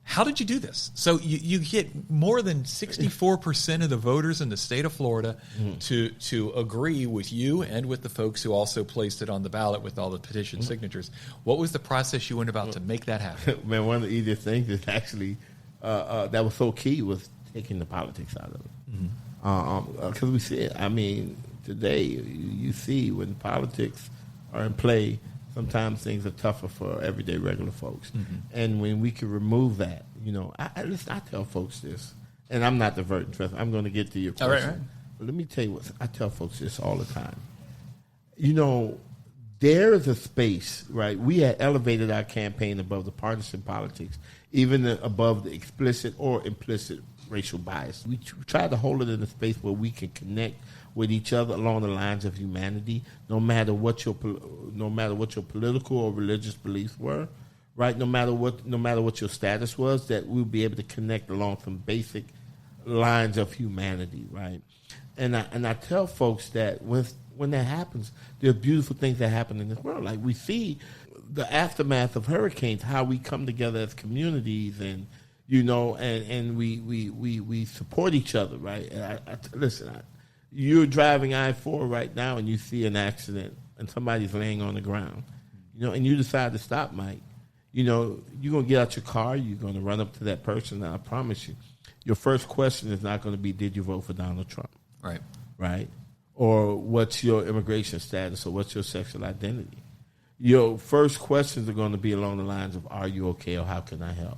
How did you do this? So you get more than 64% of the voters in the state of Florida to agree with you and with the folks who also placed it on the ballot with all the petition signatures. What was the process you went about to make that happen? Man, one of the easiest things is actually that was so key was taking the politics out of it. Because we see it. I mean, today you see when politics are in play, sometimes things are tougher for everyday regular folks. And when we can remove that, you know, I tell folks this, and I'm not diverting, trust me, I'm going to get to your question. All right. But let me tell you what, I tell folks this all the time. You know, there is a space, right? We had elevated our campaign above the partisan politics, even above the explicit or implicit racial bias. We try to hold it in a space where we can connect with each other along the lines of humanity, no matter what your political or religious beliefs were, right? No matter what your status was, that we'll be able to connect along some basic lines of humanity, right? And I tell folks that when that happens, there are beautiful things that happen in this world. Like we see the aftermath of hurricanes, how we come together as communities, and you know, and we support each other, right? And listen. You're driving I-4 right now and you see an accident and somebody's laying on the ground, you know, and you decide to stop, Mike. You know, you're going to get out your car, you're going to run up to that person, and I promise you, your first question is not going to be, did you vote for Donald Trump? Right. Right? Or what's your immigration status or what's your sexual identity? Your first questions are going to be along the lines of, are you okay or how can I help?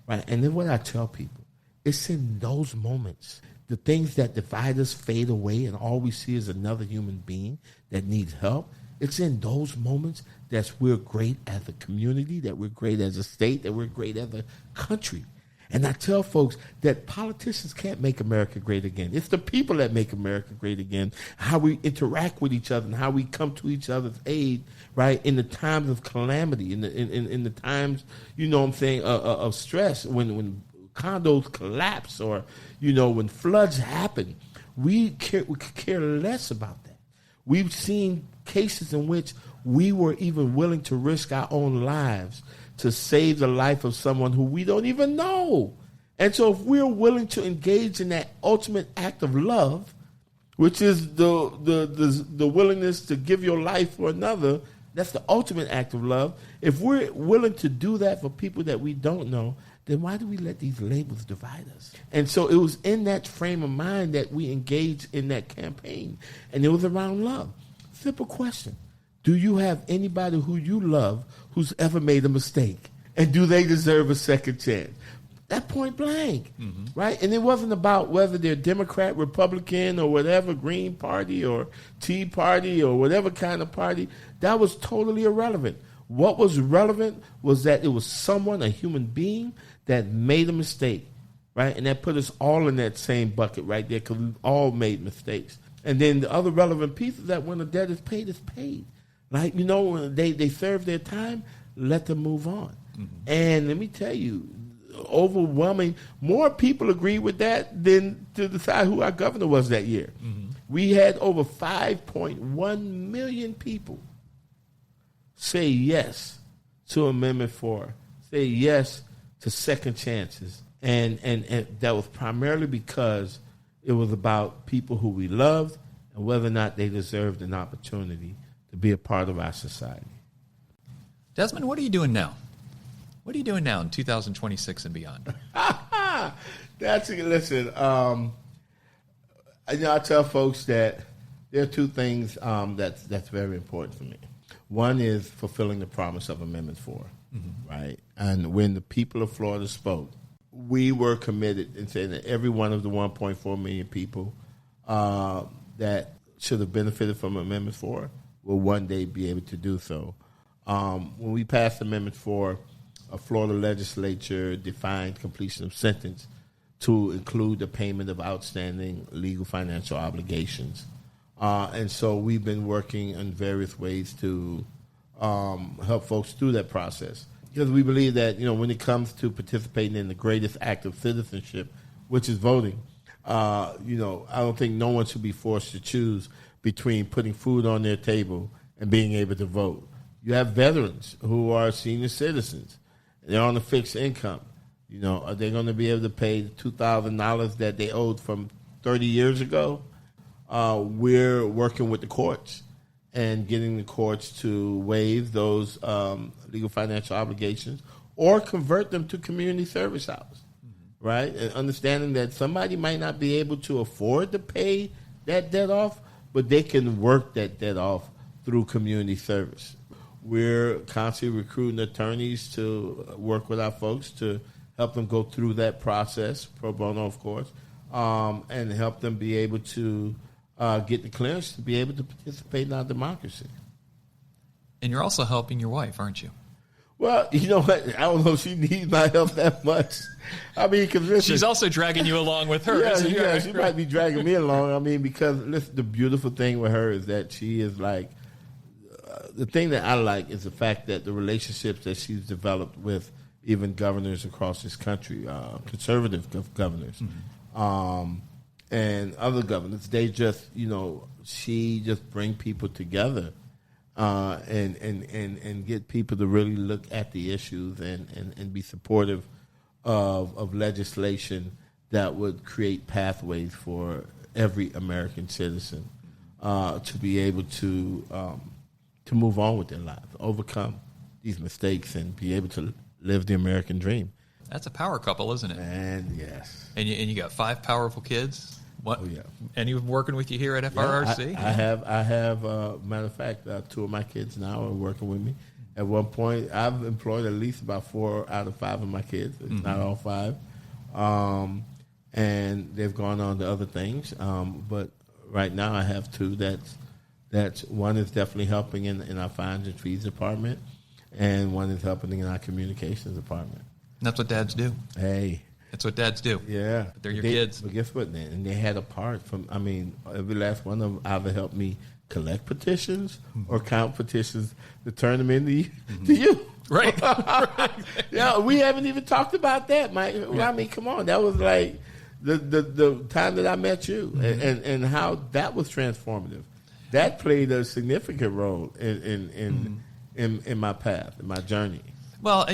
Right? And then what I tell people, it's in those moments the things that divide us fade away and all we see is another human being that needs help. It's in those moments that we're great as a community, that we're great as a state, that we're great as a country. And I tell folks that politicians can't make America great again. It's the people that make America great again, how we interact with each other and how we come to each other's aid, right, in the times of calamity, in the times, you know what I'm saying, of stress, when condos collapse or, you know, when floods happen. We could care less about that. We've seen cases in which we were even willing to risk our own lives to save the life of someone who we don't even know. And so if we're willing to engage in that ultimate act of love, which is the willingness to give your life for another, that's the ultimate act of love. If we're willing to do that for people that we don't know, then why do we let these labels divide us? And so it was in that frame of mind that we engaged in that campaign. And it was around love. Simple question. Do you have anybody who you love who's ever made a mistake? And do they deserve a second chance? That point blank, right? And it wasn't about whether they're Democrat, Republican, or whatever, Green Party or Tea Party or whatever kind of party. That was totally irrelevant. What was relevant was that it was someone, a human being, that made a mistake, right? And that put us all in that same bucket right there because we've all made mistakes. And then the other relevant piece is that when the debt is paid, it's paid. Like, you know, when they serve their time, let them move on. And let me tell you, overwhelming, more people agree with that than to decide who our governor was that year. We had over 5.1 million people say yes to Amendment 4, say yes to second chances. And that was primarily because it was about people who we loved and whether or not they deserved an opportunity to be a part of our society. Desmond, what are you doing now? What are you doing now in 2026 and beyond? Listen, I tell folks that there are two things that's very important for me. One is fulfilling the promise of Amendment 4, right? And when the people of Florida spoke, we were committed in saying that every one of the 1.4 million people that should have benefited from Amendment 4 will one day be able to do so. When we passed Amendment 4, a Florida legislature defined completion of sentence to include the payment of outstanding legal financial obligations. And so we've been working in various ways to help folks through that process. Because we believe that, when it comes to participating in the greatest act of citizenship, which is voting, I don't think no one should be forced to choose between putting food on their table and being able to vote. You have veterans who are senior citizens. They're on a fixed income. Are they going to be able to pay the $2,000 that they owed from 30 years ago? We're working with the courts and getting the courts to waive those legal financial obligations or convert them to community service hours, right? And understanding that somebody might not be able to afford to pay that debt off, but they can work that debt off through community service. We're constantly recruiting attorneys to work with our folks to help them go through that process, pro bono, of course, and help them be able to get the clearance to be able to participate in our democracy. And you're also helping your wife, aren't you? Well, you know what? I don't know if she needs my help that much. I mean, because she's also dragging you along with her. Yeah, she might be dragging me along. I mean, because listen, the beautiful thing with her is that she is like, the thing that I like is the fact that the relationships that she's developed with even governors across this country, conservative governors, and other governors, they just, she just bring people together and get people to really look at the issues and be supportive of legislation that would create pathways for every American citizen to be able to move on with their lives, overcome these mistakes, and be able to live the American dream. That's a power couple, isn't it? And yes. And you got 5 powerful kids. What? Oh, yeah. Any of them working with you here at FRRC? Yeah, I have. Matter of fact, 2 of my kids now are working with me. At one point, I've employed at least about 4 out of 5 of my kids. It's not all 5, and they've gone on to other things. But right now, I have 2. That's one is definitely helping in our fines and fees department, and one is helping in our communications department. And that's what dads do. Hey. That's what dads do. Yeah. But they're your kids. But guess what? And they had a part from, every last one of them either helped me collect petitions or count petitions to turn them into to you. Right. Yeah, we haven't even talked about that, Mike. Yeah. I mean, come on. That was like the time that I met you and how that was transformative. That played a significant role in my path, in my journey. Well,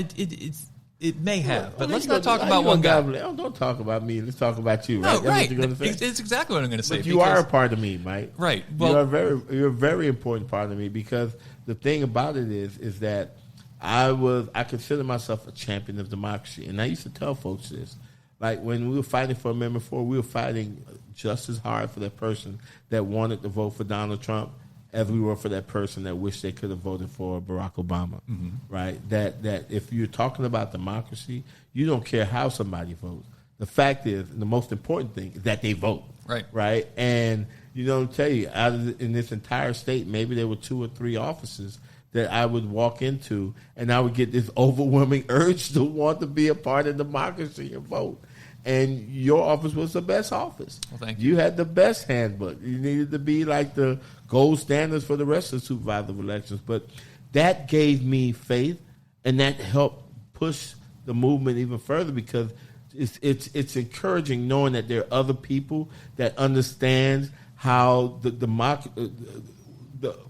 it may have, but let's not talk about one guy. Don't talk about me. Let's talk about you. No, right? Right. It's exactly what I'm going to say. But you are a part of me, Mike. Right. Well, you're a very important part of me, because the thing about it is that I consider myself a champion of democracy, and I used to tell folks this. Like when we were fighting for Amendment 4, we were fighting just as hard for that person that wanted to vote for Donald Trump as we were for that person that wished they could have voted for Barack Obama, right? That if you're talking about democracy, you don't care how somebody votes. The fact is, the most important thing is that they vote, right? And I'll tell you, in this entire state, maybe there were 2 or 3 offices that I would walk into, and I would get this overwhelming urge to want to be a part of democracy and vote. And your office was the best office. Well, thank you. You had the best handbook. You needed to be like the gold standards for the rest of the supervisor elections. But that gave me faith, and that helped push the movement even further, because it's encouraging knowing that there are other people that understand how the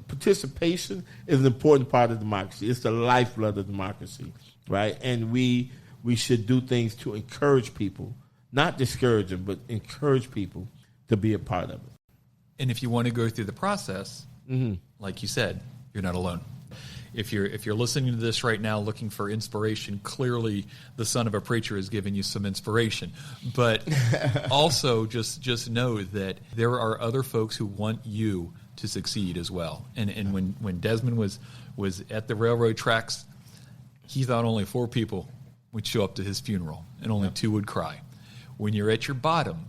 participation is an important part of democracy. It's the lifeblood of democracy, right? And we should do things to encourage people, not discourage them, but encourage people to be a part of it. And if you want to go through the process, like you said, you're not alone. If you're listening to this right now looking for inspiration, clearly the son of a preacher has given you some inspiration. But also just know that there are other folks who want you to succeed as well. And when Desmond was at the railroad tracks, he thought only 4 people would show up to his funeral, and only 2 would cry. When you're at your bottom,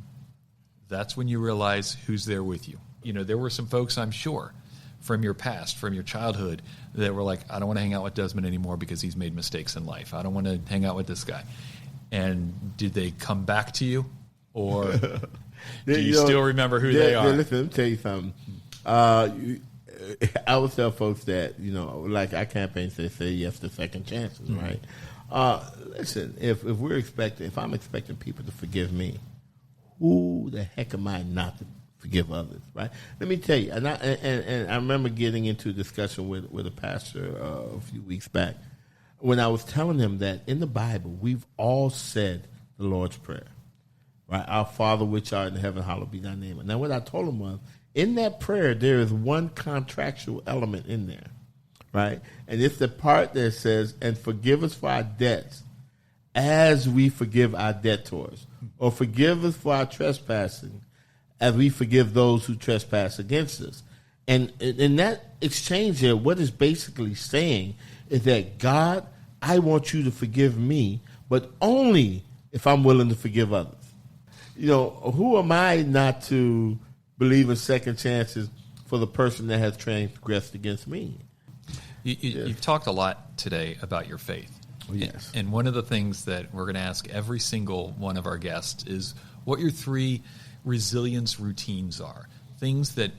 that's when you realize who's there with you. There were some folks, I'm sure, from your past, from your childhood, that were like, I don't want to hang out with Desmond anymore because he's made mistakes in life. I don't want to hang out with this guy. And did they come back to you? Or do you still remember who they are? Listen, let me tell you something. I would tell folks that, like our campaign says, say yes to second chances, right? Listen, if I'm expecting people to forgive me, who the heck am I not to forgive others, right? Let me tell you, and I remember getting into a discussion with a pastor a few weeks back when I was telling him that in the Bible, we've all said the Lord's Prayer, right? Our Father which art in heaven, hallowed be thy name. And now what I told him was, in that prayer, there is one contractual element in there, right? And it's the part that says, and forgive us for our debts as we forgive our debtors, or forgive us for our trespassing as we forgive those who trespass against us. And in that exchange there, what it's basically saying is that, God, I want you to forgive me, but only if I'm willing to forgive others. Who am I not to believe in second chances for the person that has transgressed against me? You've talked a lot today about your faith. Oh, yes. And one of the things that we're going to ask every single one of our guests is what your 3 resilience routines are. Things that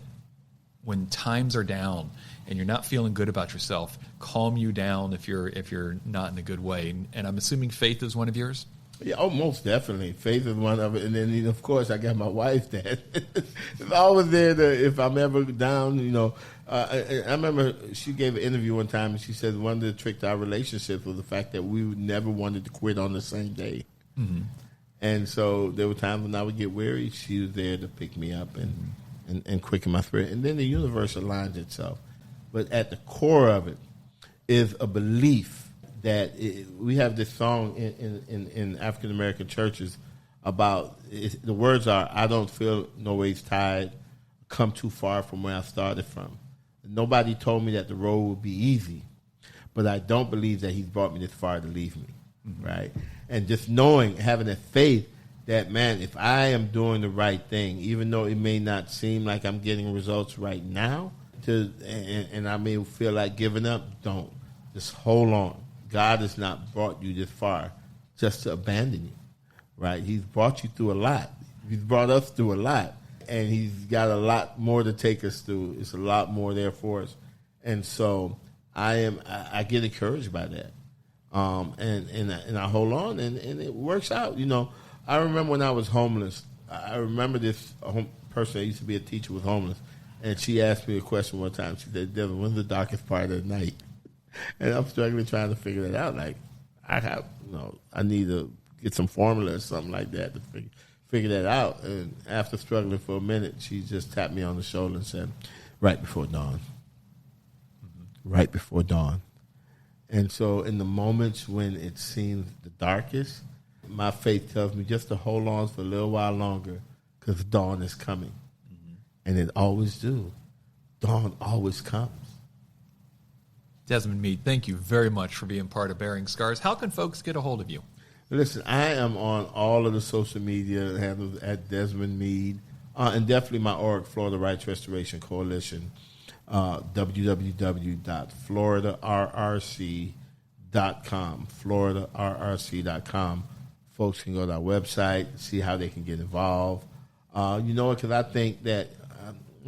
when times are down and you're not feeling good about yourself, calm you down if you're not in a good way. And I'm assuming faith is one of yours? Yeah, most definitely. Faith is one of it. And then, of course, I got my wife that is always there if I'm ever down, I remember she gave an interview one time and she said one of the tricks to our relationship was the fact that we never wanted to quit on the same day. Mm-hmm. And so there were times when I would get weary, she was there to pick me up and quicken my spirit. And then the universe aligns itself. But at the core of it is a belief that we have this song in African American churches about the words are, I don't feel no ways tired, come too far from where I started from. Nobody told me that the road would be easy, but I don't believe that he's brought me this far to leave me, right? And just knowing, having that faith that, man, if I am doing the right thing, even though it may not seem like I'm getting results right now, and I may feel like giving up, don't. Just hold on. God has not brought you this far just to abandon you, right? He's brought you through a lot. He's brought us through a lot, and he's got a lot more to take us through. It's a lot more there for us. And so I get encouraged by that. And I hold on, and it works out. I remember when I was homeless, I remember this person that used to be a teacher was homeless, and she asked me a question one time. She said, Devin, when's the darkest part of the night? And I'm struggling trying to figure that out. Like, I need to get some formula or something like that to figure that out. And after struggling for a minute, she just tapped me on the shoulder and said, right before dawn. Mm-hmm. Right before dawn. And so in the moments when it seems the darkest, my faith tells me just to hold on for a little while longer because dawn is coming. Mm-hmm. And it always do. Dawn always comes. Desmond Meade, thank you very much for being part of Bearing Scars. How can folks get a hold of you? Listen, I am on all of the social media handles at Desmond Meade, and definitely my org, Florida Rights Restoration Coalition, www.floridarrc.com, floridarrc.com. Folks can go to our website, see how they can get involved. Because I think that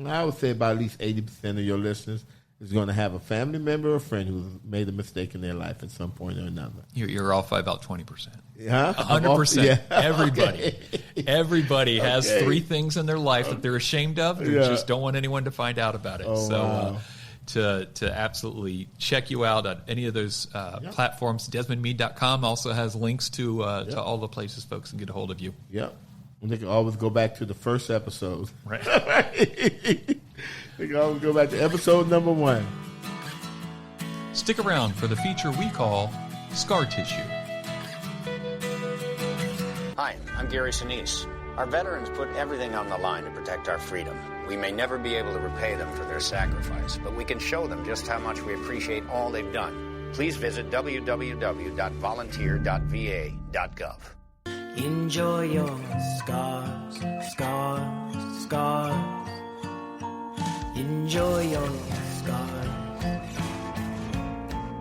I would say about at least 80% of your listeners is going to have a family member or friend who's made a mistake in their life at some point or another. You're off by about 20%. Yeah, 100%. Yeah. Everybody. Okay. Everybody has 3 things in their life that they're ashamed of and just don't want anyone to find out about it. Oh, wow. To absolutely check you out on any of those platforms, DesmondMeade.com also has links to all the places folks can get a hold of you. Yep. And they can always go back to the first episode. Right. They can always go back to episode number 1. Stick around for the feature we call Scar Tissue. Hi, I'm Gary Sinise. Our veterans put everything on the line to protect our freedom. We may never be able to repay them for their sacrifice, but we can show them just how much we appreciate all they've done. please visit www.volunteer.va.gov. Enjoy your scars, scars, scars. Enjoy your scars.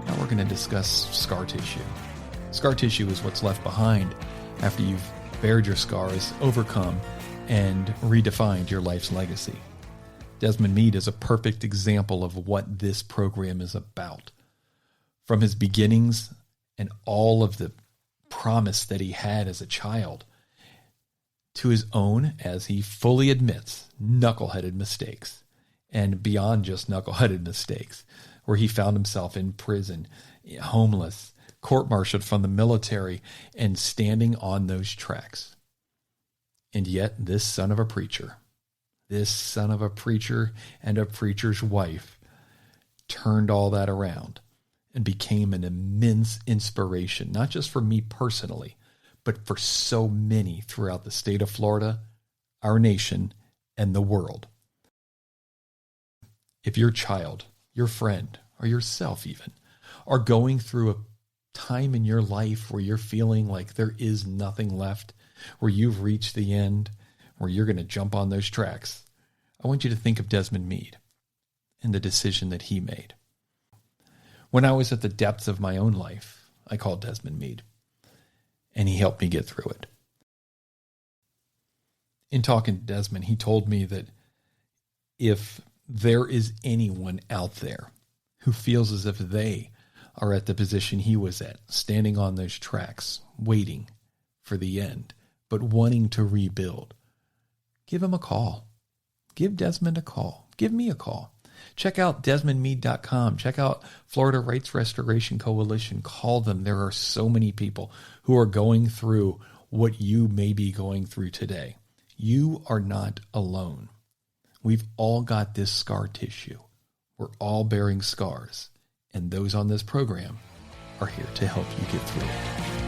Now we're going to discuss scar tissue. Scar tissue is what's left behind after you've bared your scars, overcome, and redefined your life's legacy. Desmond Meade is a perfect example of what this program is about. From his beginnings and all of the promise that he had as a child, to his own, as he fully admits, knuckleheaded mistakes, and beyond just knuckleheaded mistakes, where he found himself in prison, homeless, court-martialed from the military, and standing on those tracks. And yet this son of a preacher and a preacher's wife turned all that around and became an immense inspiration, not just for me personally, but for so many throughout the state of Florida, our nation, and the world. If your child, your friend, or yourself even, are going through a time in your life where you're feeling like there is nothing left, where you've reached the end, where you're going to jump on those tracks, I want you to think of Desmond Meade and the decision that he made. When I was at the depths of my own life, I called Desmond Meade, and he helped me get through it. In talking to Desmond, he told me that if there is anyone out there who feels as if they are at the position he was at, standing on those tracks, waiting for the end, but wanting to rebuild, give him a call. Give Desmond a call. Give me a call. Check out DesmondMeade.com. Check out Florida Rights Restoration Coalition. Call them. There are so many people who are going through what you may be going through today. You are not alone. We've all got this scar tissue. We're all bearing scars. And those on this program are here to help you get through it.